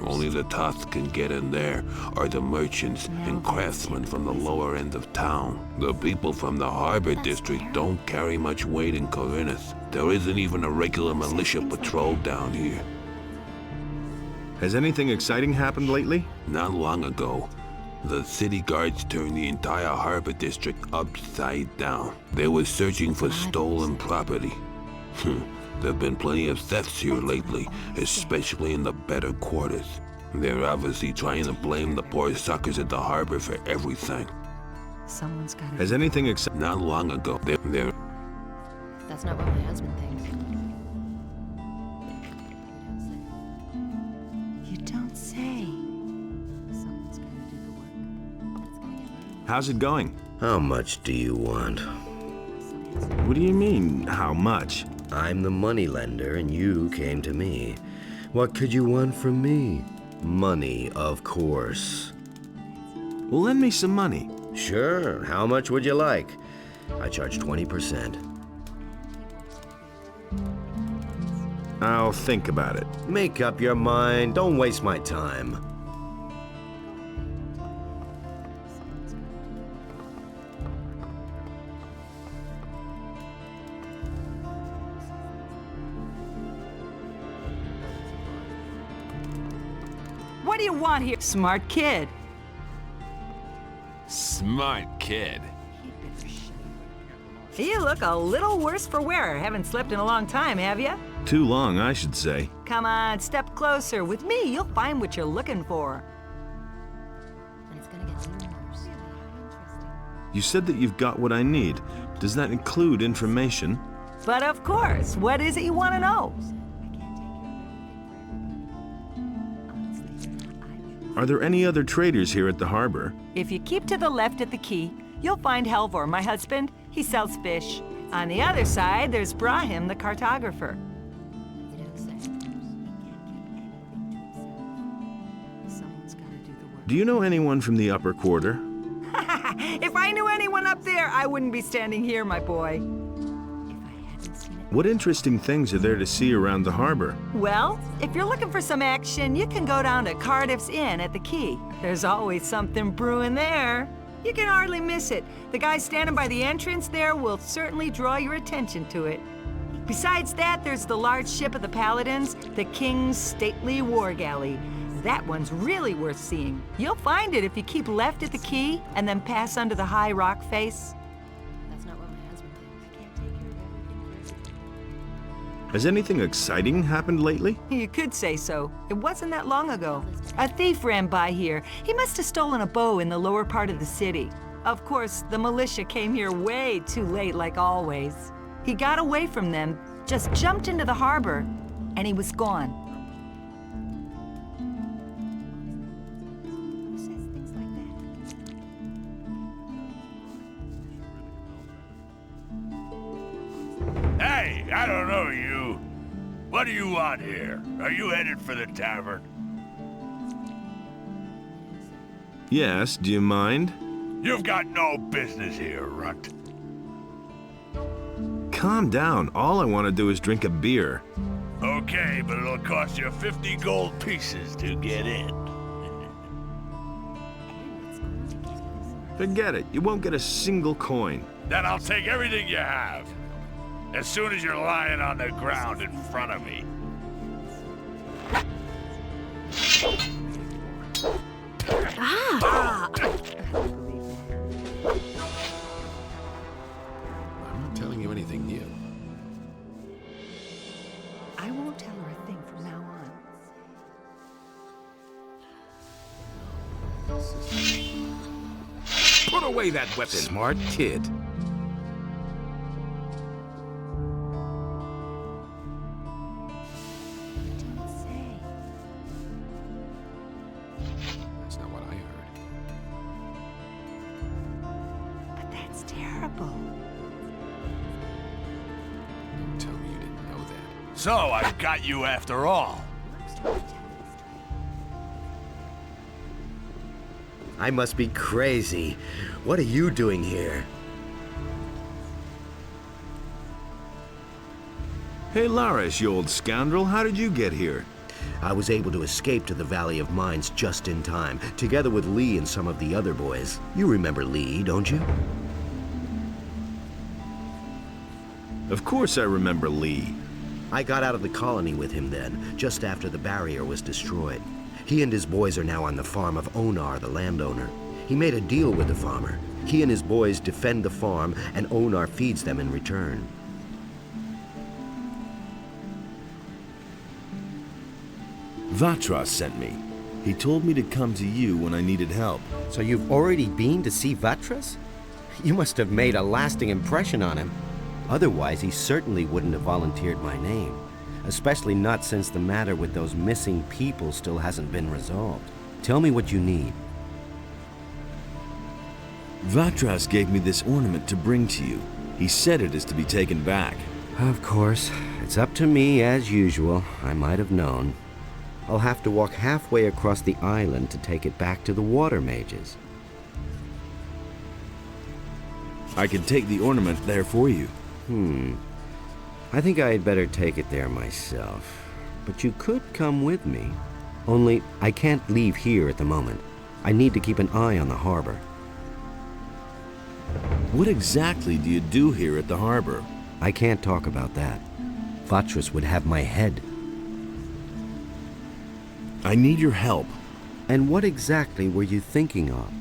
Speaker 22: Only the Toths can get in there, or the merchants and craftsmen from the lower end of town. The people from the harbor district don't carry much weight in Corinth. There isn't even a regular militia patrol down here.
Speaker 2: Has anything exciting happened lately?
Speaker 22: Not long ago, the city guards turned the entire harbor district upside down. They were searching for stolen property. There've been plenty of thefts here lately, especially in the better quarters. They're obviously trying to blame the poor suckers at the harbor for everything.
Speaker 11: Someone's got to...
Speaker 2: Has anything exciting...
Speaker 22: Not long ago, they're...
Speaker 6: That's not what my husband thinks.
Speaker 11: You don't say. Someone's got to do the work.
Speaker 6: That's gonna get me.
Speaker 2: How's it going?
Speaker 18: How much do you want?
Speaker 2: What do you mean, how much?
Speaker 18: I'm the moneylender and you came to me. What could you want from me? Money, of course.
Speaker 2: Well, lend me some money.
Speaker 18: Sure. How much would you like? I charge 20%.
Speaker 2: I'll think about it.
Speaker 18: Make up your mind. Don't waste my time.
Speaker 11: What do you want here, smart kid?
Speaker 12: Smart kid.
Speaker 11: You look a little worse for wear. Haven't slept in a long time, have you?
Speaker 2: Too long, I should say.
Speaker 11: Come on, step closer. With me, you'll find what you're looking for.
Speaker 6: And it's gonna get even worse.
Speaker 2: You said that you've got what I need. Does that include information?
Speaker 11: But of course, what is it you want to know?
Speaker 2: Are there any other traders here at the harbor?
Speaker 11: If you keep to the left at the quay, you'll find Helvor, my husband. He sells fish. On the other side, there's Brahim, the cartographer.
Speaker 2: Do you know anyone from the upper quarter?
Speaker 11: If I knew anyone up there, I wouldn't be standing here, my boy.
Speaker 2: What interesting things are there to see around the harbor?
Speaker 11: Well, if you're looking for some action, you can go down to Cardiff's Inn at the quay. There's always something brewing there. You can hardly miss it. The guy standing by the entrance there will certainly draw your attention to it. Besides that, there's the large ship of the Paladins, the King's stately war galley. That one's really worth seeing. You'll find it if you keep left at the quay and then pass under the high rock face.
Speaker 6: That's not what my husband thinks. I can't take care of everything.
Speaker 2: Has anything exciting happened lately?
Speaker 11: You could say so. It wasn't that long ago. A thief ran by here. He must have stolen a bow in the lower part of the city. Of course, the militia came here way too late, like always. He got away from them, just jumped into the harbor, and he was gone.
Speaker 1: Hey, I don't know you. What do you want here? Are you headed for the tavern?
Speaker 2: Yes, do you mind?
Speaker 1: You've got no business here, runt.
Speaker 2: Calm down. All I want to do is drink a beer.
Speaker 1: Okay, but it'll cost you 50 gold pieces to get in.
Speaker 2: Forget it. You won't get a single coin.
Speaker 1: Then I'll take everything you have. As soon as you're lying on the ground in front of me.
Speaker 8: I'm not telling you anything new.
Speaker 11: I won't tell her a thing from now on.
Speaker 8: Put away that weapon.
Speaker 15: Smart kid.
Speaker 8: That's not what I heard.
Speaker 11: But that's terrible.
Speaker 8: Don't tell me you didn't know that.
Speaker 1: So I've got you after all.
Speaker 18: I must be crazy. What are you doing here?
Speaker 2: Hey, Laris, you old scoundrel, how did you get here?
Speaker 18: I was able to escape to the Valley of Mines just in time, together with Lee and some of the other boys. You remember Lee, don't you?
Speaker 2: Of course I remember Lee.
Speaker 18: I got out of the colony with him then, just after the barrier was destroyed. He and his boys are now on the farm of Onar, the landowner. He made a deal with the farmer. He and his boys defend the farm, and Onar feeds them in return.
Speaker 2: Vatras sent me. He told me to come to you when I needed help.
Speaker 18: So you've already been to see Vatras? You must have made a lasting impression on him. Otherwise, he certainly wouldn't have volunteered my name. Especially not since the matter with those missing people still hasn't been resolved. Tell me what you need.
Speaker 2: Vatras gave me this ornament to bring to you. He said it is to be taken back.
Speaker 18: Of course. It's up to me, as usual. I might have known. I'll have to walk halfway across the island to take it back to the water mages.
Speaker 2: I can take the ornament there for you.
Speaker 18: I think I'd better take it there myself. But you could come with me. Only, I can't leave here at the moment. I need to keep an eye on the harbor.
Speaker 2: What exactly do you do here at the harbor?
Speaker 18: I can't talk about that. Vatras would have my head.
Speaker 2: I need your help.
Speaker 18: And what exactly were you thinking of?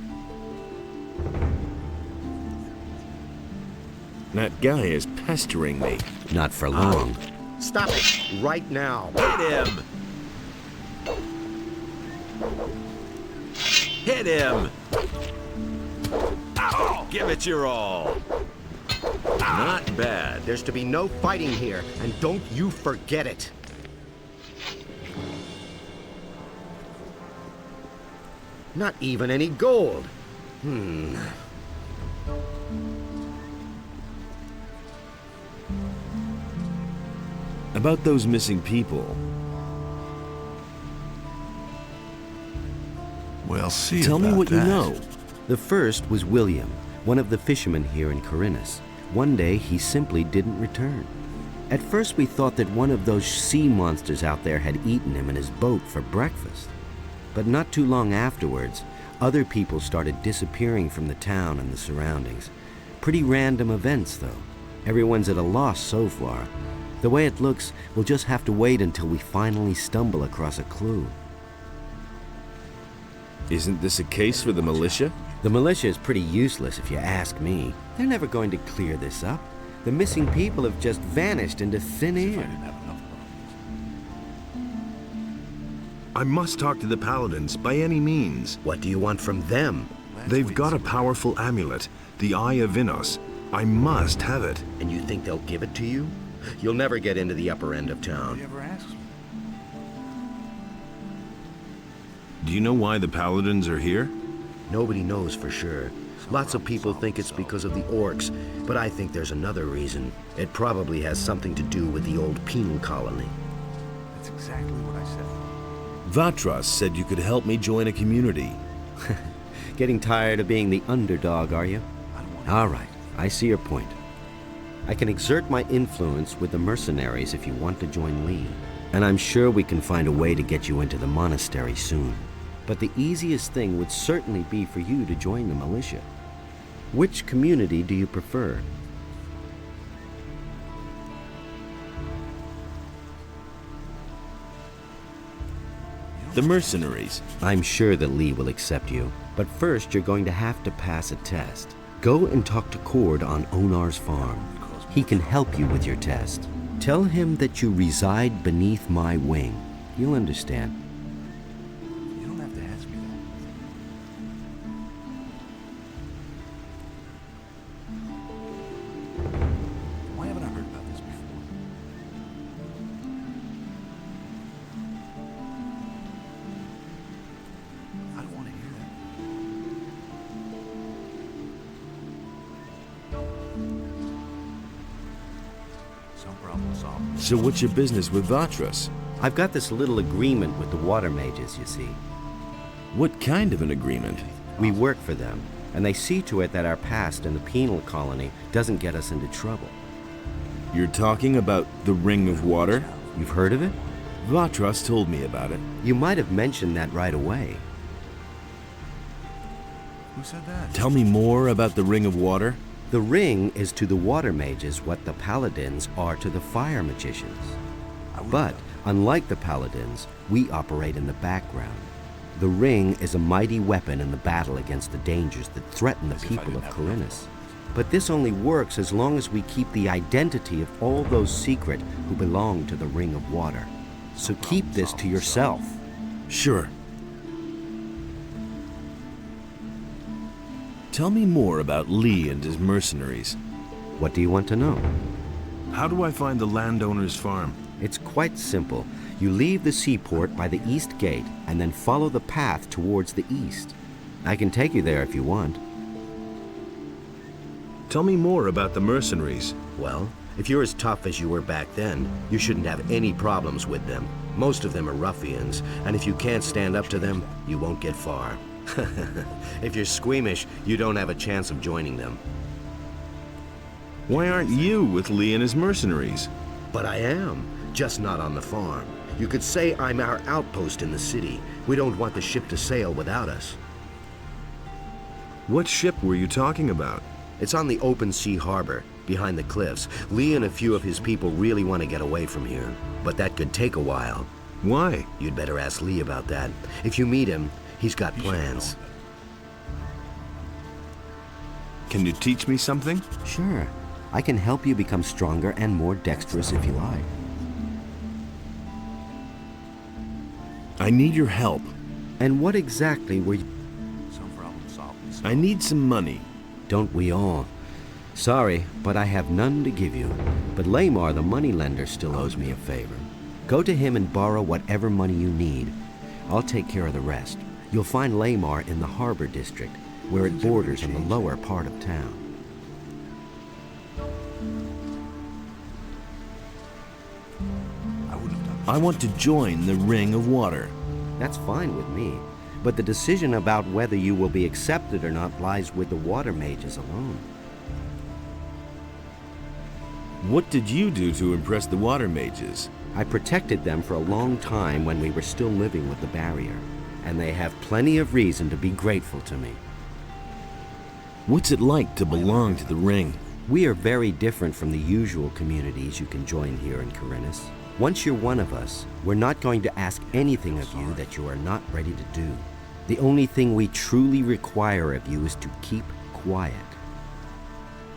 Speaker 2: That guy is pestering me.
Speaker 18: Not for long. Stop it right now.
Speaker 14: Hit him! Hit him! Ow! Give it your all. Not bad.
Speaker 18: There's to be no fighting here, and don't you forget it. Not even any gold.
Speaker 2: About those missing people.
Speaker 19: We'll see
Speaker 2: Tell me
Speaker 19: about
Speaker 2: what you
Speaker 19: that.
Speaker 2: know.
Speaker 5: The first was William, one of the fishermen here in Corinus. One day, he simply didn't return. At first, we thought that one of those sea monsters out there had eaten him in his boat for breakfast. But not too long afterwards, other people started disappearing from the town and the surroundings. Pretty random events, though. Everyone's at a loss so far. The way it looks, we'll just have to wait until we finally stumble across a clue.
Speaker 2: Isn't this a case for the militia?
Speaker 5: The militia is pretty useless if you ask me. They're never going to clear this up. The missing people have just vanished into thin air.
Speaker 2: I must talk to the paladins by any means.
Speaker 5: What do you want from them?
Speaker 2: They've got a powerful amulet, the Eye of Innos. I must have it.
Speaker 5: And you think they'll give it to you? You'll never get into the upper end of town.
Speaker 2: Do you know why the paladins are here?
Speaker 5: Nobody knows for sure. Lots of people think it's because of the orcs, but I think there's another reason. It probably has something to do with the old penal colony.
Speaker 19: That's exactly what I said.
Speaker 2: Vatras said you could help me join a community.
Speaker 5: Getting tired of being the underdog, are you? All right, I see your point. I can exert my influence with the mercenaries if you want to join Lee. And I'm sure we can find a way to get you into the monastery soon. But the easiest thing would certainly be for you to join the militia. Which community do you prefer?
Speaker 2: The mercenaries.
Speaker 5: I'm sure that Lee will accept you, but first you're going to have to pass a test. Go and talk to Cord on Onar's farm. He can help you with your test. Tell him that you reside beneath my wing. He'll understand.
Speaker 19: You don't have to ask me that. Why haven't I heard about this before? I don't want to hear that. Some problem solved.
Speaker 2: So what's your business with Vatras?
Speaker 5: I've got this little agreement with the water mages, you see.
Speaker 2: What kind of an agreement?
Speaker 5: We work for them, and they see to it that our past in the penal colony doesn't get us into trouble.
Speaker 2: You're talking about the Ring of Water?
Speaker 5: You've heard of it?
Speaker 2: Vatras told me about it.
Speaker 5: You might have mentioned that right away.
Speaker 19: Who said that?
Speaker 2: Tell me more about the Ring of Water.
Speaker 5: The ring is to the water mages what the paladins are to the fire magicians. But, unlike the paladins, we operate in the background. The ring is a mighty weapon in the battle against the dangers that threaten the people of Corinus. But this only works as long as we keep the identity of all those secret who belong to the Ring of Water. So keep this to yourself.
Speaker 2: Sure. Tell me more about Lee and his mercenaries.
Speaker 5: What do you want to know?
Speaker 2: How do I find the landowner's farm?
Speaker 5: It's quite simple. You leave the seaport by the east gate and then follow the path towards the east. I can take you there if you want.
Speaker 2: Tell me more about the mercenaries.
Speaker 5: Well, if you're as tough as you were back then, you shouldn't have any problems with them. Most of them are ruffians, and if you can't stand up to them, you won't get far. If you're squeamish, you don't have a chance of joining them.
Speaker 2: Why aren't you with Lee and his mercenaries?
Speaker 5: But I am, just not on the farm. You could say I'm our outpost in the city. We don't want the ship to sail without us.
Speaker 2: What ship were you talking about?
Speaker 5: It's on the open sea harbor, behind the cliffs. Lee and a few of his people really want to get away from here, but that could take a while.
Speaker 2: Why?
Speaker 5: You'd better ask Lee about that. If you meet him, he's got plans.
Speaker 2: Can you teach me something?
Speaker 5: Sure. I can help you become stronger and more dexterous if you like.
Speaker 2: I need your help.
Speaker 5: And what exactly were you...
Speaker 19: Some problem solved.
Speaker 2: I need some money.
Speaker 5: Don't we all? Sorry, but I have none to give you. But Lamar, the moneylender, still owes me a favor. Go to him and borrow whatever money you need. I'll take care of the rest. You'll find Lamar in the harbor district, where it borders on the lower part of town.
Speaker 19: I wouldn't have done this.
Speaker 2: I want to join the Ring of Water.
Speaker 5: That's fine with me. But the decision about whether you will be accepted or not lies with the water mages alone.
Speaker 2: What did you do to impress the water mages?
Speaker 5: I protected them for a long time when we were still living with the barrier, and they have plenty of reason to be grateful to me.
Speaker 2: What's it like to belong to the Ring?
Speaker 5: We are very different from the usual communities you can join here in Corinus. Once you're one of us, we're not going to ask anything of you that you are not ready to do. The only thing we truly require of you is to keep quiet.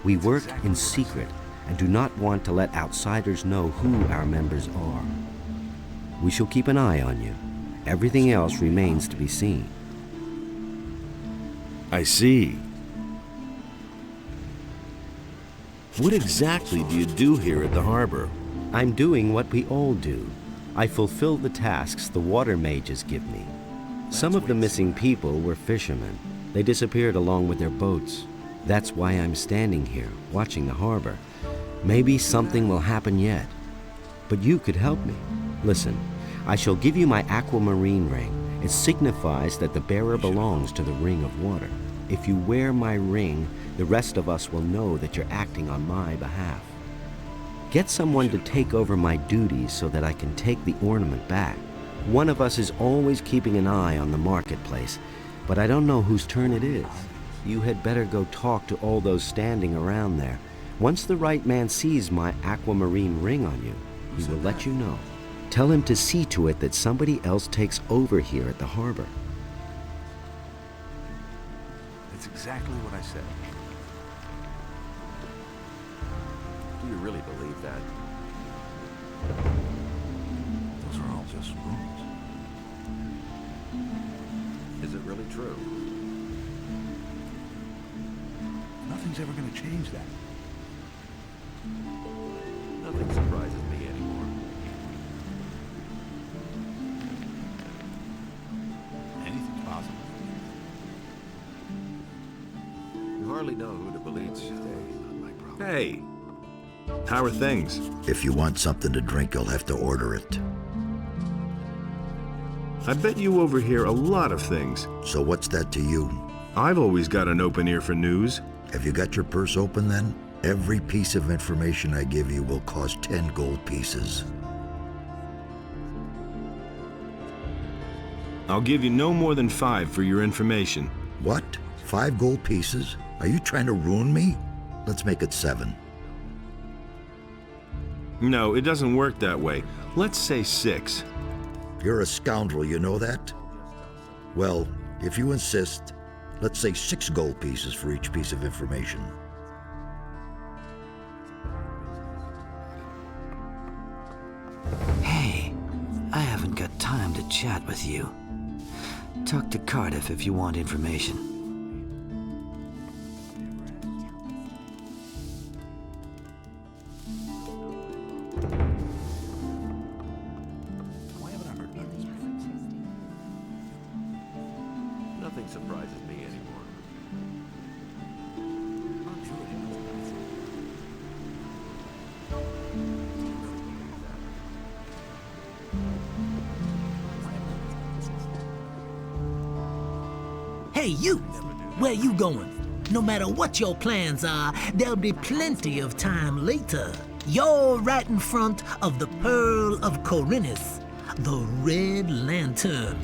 Speaker 5: We work in secret and do not want to let outsiders know who our members are. We shall keep an eye on you. Everything else remains to be seen.
Speaker 2: I see. What exactly do you do here at the harbor?
Speaker 5: I'm doing what we all do. I fulfill the tasks the water mages give me. Some of the missing people were fishermen. They disappeared along with their boats. That's why I'm standing here, watching the harbor. Maybe something will happen yet. But you could help me. Listen, I shall give you my aquamarine ring. It signifies that the bearer belongs to the Ring of Water. If you wear my ring, the rest of us will know that you're acting on my behalf. Get someone to take over my duties so that I can take the ornament back. One of us is always keeping an eye on the marketplace, but I don't know whose turn it is. You had better go talk to all those standing around there. Once the right man sees my aquamarine ring on you, he will let you know. Tell him to see to it that somebody else takes over here at the harbor.
Speaker 7: That's exactly what I said.
Speaker 14: Do you really believe that?
Speaker 7: Those are all just rumors.
Speaker 14: Is it really true?
Speaker 7: Nothing's ever going to change that.
Speaker 14: Nothing surprises me anymore.
Speaker 7: Anything's possible.
Speaker 14: You hardly know who to believe these days.
Speaker 2: Hey, how are things?
Speaker 16: If you want something to drink, you'll have to order it.
Speaker 2: I bet you overhear a lot of things.
Speaker 16: So what's that to you?
Speaker 2: I've always got an open ear for news.
Speaker 16: Have you got your purse open then? Every piece of information I give you will cost 10 gold pieces.
Speaker 2: I'll give you no more than 5 for your information.
Speaker 16: What? 5 gold pieces? Are you trying to ruin me? Let's make it 7.
Speaker 2: No, it doesn't work that way. Let's say 6.
Speaker 16: You're a scoundrel, you know that? Well, if you insist, let's say 6 gold pieces for each piece of information.
Speaker 21: Hey, I haven't got time to chat with you. Talk to Cardiff if you want information.
Speaker 14: Nothing surprises me anymore.
Speaker 23: Hey, you! Where you going? No matter what your plans are, there'll be plenty of time later. You're right in front of the Pearl of Corinus, the Red Lantern.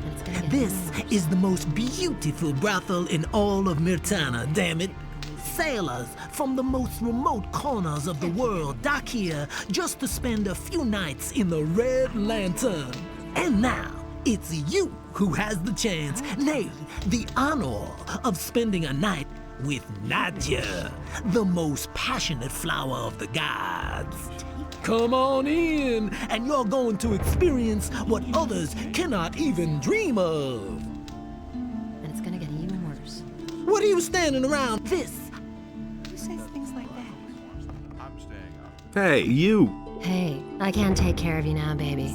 Speaker 23: This is the most beautiful brothel in all of Myrtana, damn it. Sailors from the most remote corners of the world dock here just to spend a few nights in the Red Lantern. And now, it's you who has the chance, nay, the honor of spending a night with Nadia, the most passionate flower of the gods. Come on in, and you're going to experience what others cannot even dream of.
Speaker 3: And it's gonna get even worse.
Speaker 23: What are you standing around this?
Speaker 9: Who says things like that?
Speaker 7: I'm staying up.
Speaker 2: Hey, you!
Speaker 3: Hey, I can't take care of you now, baby.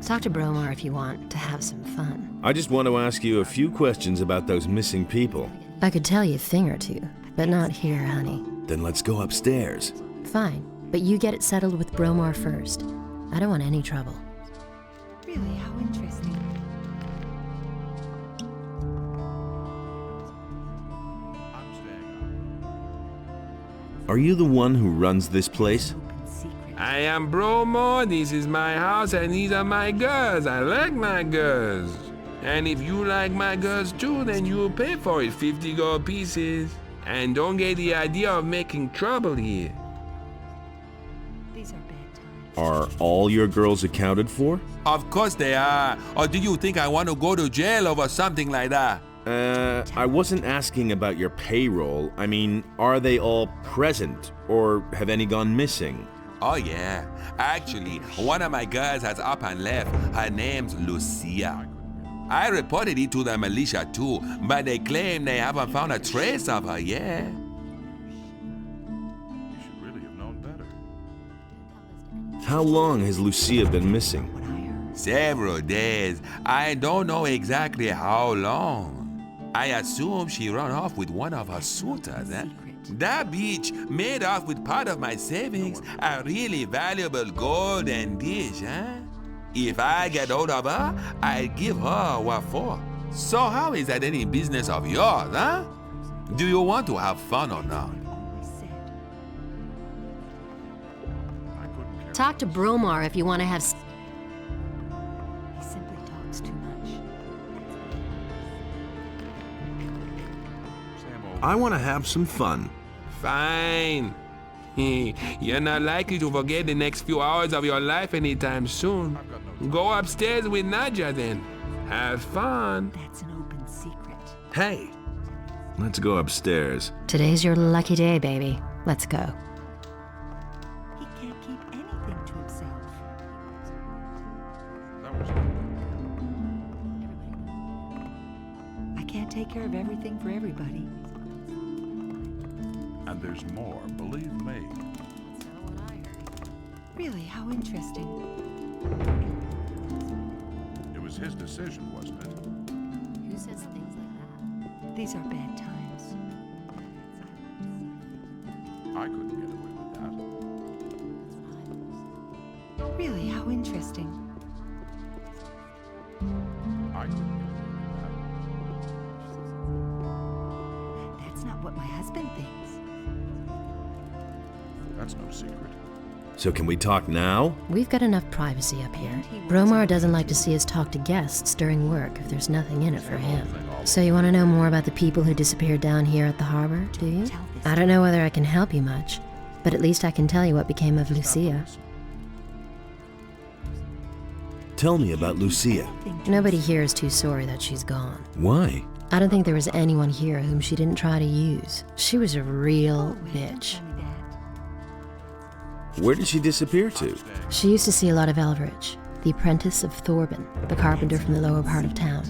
Speaker 3: Talk to Bromar if you want to have some fun.
Speaker 2: I just want to ask you a few questions about those missing people.
Speaker 3: I could tell you a thing or two, but not here, honey.
Speaker 2: Then let's go upstairs.
Speaker 3: Fine, but you get it settled with Bromar first. I don't want any trouble.
Speaker 9: Really, how interesting.
Speaker 2: Are you the one who runs this place?
Speaker 12: I am Bromo, this is my house, and these are my girls. I like my girls. And if you like my girls too, then you'll pay for it, 50 gold pieces. And don't get the idea of making trouble here.
Speaker 11: These are bad times.
Speaker 2: Are all your girls accounted for?
Speaker 12: Of course they are. Or do you think I want to go to jail over something like that?
Speaker 2: I wasn't asking about your payroll. I mean, are they all present, or have any gone missing?
Speaker 12: Oh yeah. Actually, one of my girls has up and left. Her name's Lucia. I reported it to the militia too, but they claim they haven't found a trace of her yet.
Speaker 1: You should really have known better.
Speaker 2: How long has Lucia been missing?
Speaker 12: Several days. I don't know exactly how long. I assume she ran off with one of her suitors, eh? That bitch made off with part of my savings, a really valuable golden dish, huh? If I get hold of her, I'll give her what for. So how is that any business of yours, huh? Do you want to have fun or not?
Speaker 3: Talk to Bromar if you want to have...
Speaker 11: He simply talks too much.
Speaker 2: I want to have some fun.
Speaker 12: Fine. You're not likely to forget the next few hours of your life anytime soon. Go upstairs with Nadja then. Have fun.
Speaker 11: That's an open secret.
Speaker 2: Hey, let's go upstairs.
Speaker 3: Today's your lucky day, baby. Let's go.
Speaker 11: He can't keep anything to himself. I can't take care of everything for everybody.
Speaker 1: And there's more, believe me.
Speaker 11: Really, how interesting.
Speaker 1: It was his decision, wasn't it?
Speaker 3: Who says things like that?
Speaker 11: These are bad times.
Speaker 1: I couldn't get away with that.
Speaker 11: Really, how interesting.
Speaker 1: I couldn't get away with
Speaker 11: That's not what my husband thinks.
Speaker 1: that. That's no secret.
Speaker 2: So can we talk now?
Speaker 6: We've got enough privacy up here. Bromar doesn't like to see us talk to guests during work if there's nothing in it for him. So you want to know more about the people who disappeared down here at the harbor, do you? I don't know whether I can help you much, but at least I can tell you what became of Lucia.
Speaker 2: Tell me about Lucia.
Speaker 6: Nobody here is too sorry that she's gone.
Speaker 2: Why?
Speaker 6: I don't think there was anyone here whom she didn't try to use. She was a real bitch.
Speaker 2: Where did she disappear to?
Speaker 6: She used to see a lot of Elveridge, the apprentice of Thorben, the carpenter from the lower part of town.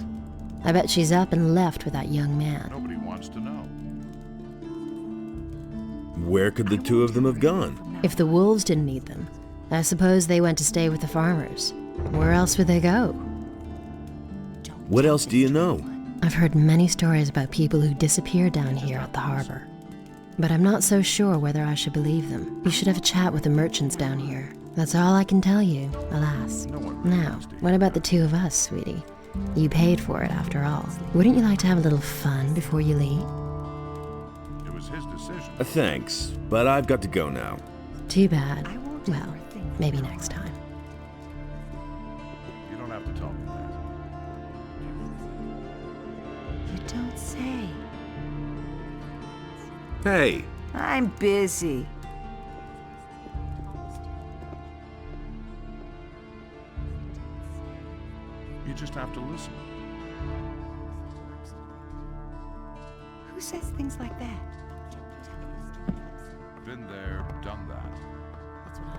Speaker 6: I bet she's up and left with that young man.
Speaker 1: Nobody wants to know.
Speaker 2: Where could the two of them have gone?
Speaker 6: If the wolves didn't need them, I suppose they went to stay with the farmers. Where else would they go?
Speaker 2: What else do you know?
Speaker 6: I've heard many stories about people who disappear down here at the harbor. But I'm not so sure whether I should believe them. You should have a chat with the merchants down here. That's all I can tell you, alas. Now, what about the two of us, sweetie? You paid for it, after all. Wouldn't you like to have a little fun before you leave?
Speaker 1: It was his decision.
Speaker 2: Thanks, but I've got to go now.
Speaker 6: Too bad. Well, maybe next time.
Speaker 1: You don't have to tell me that.
Speaker 11: You don't say.
Speaker 2: Hey,
Speaker 10: I'm busy.
Speaker 1: You just have to listen.
Speaker 11: Who says things like that?
Speaker 1: Been there, done that.
Speaker 6: That's what I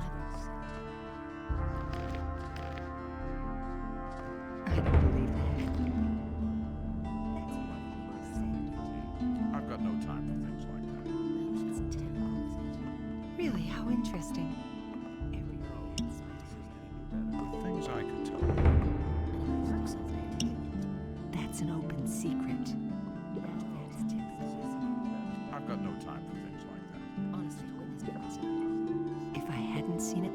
Speaker 11: I don't believe that.
Speaker 1: I've got no time for things like that.
Speaker 11: Really, how interesting.
Speaker 1: The things I could tell you.
Speaker 11: That's an open secret.
Speaker 1: I've got no time for things like that.
Speaker 11: If I hadn't seen it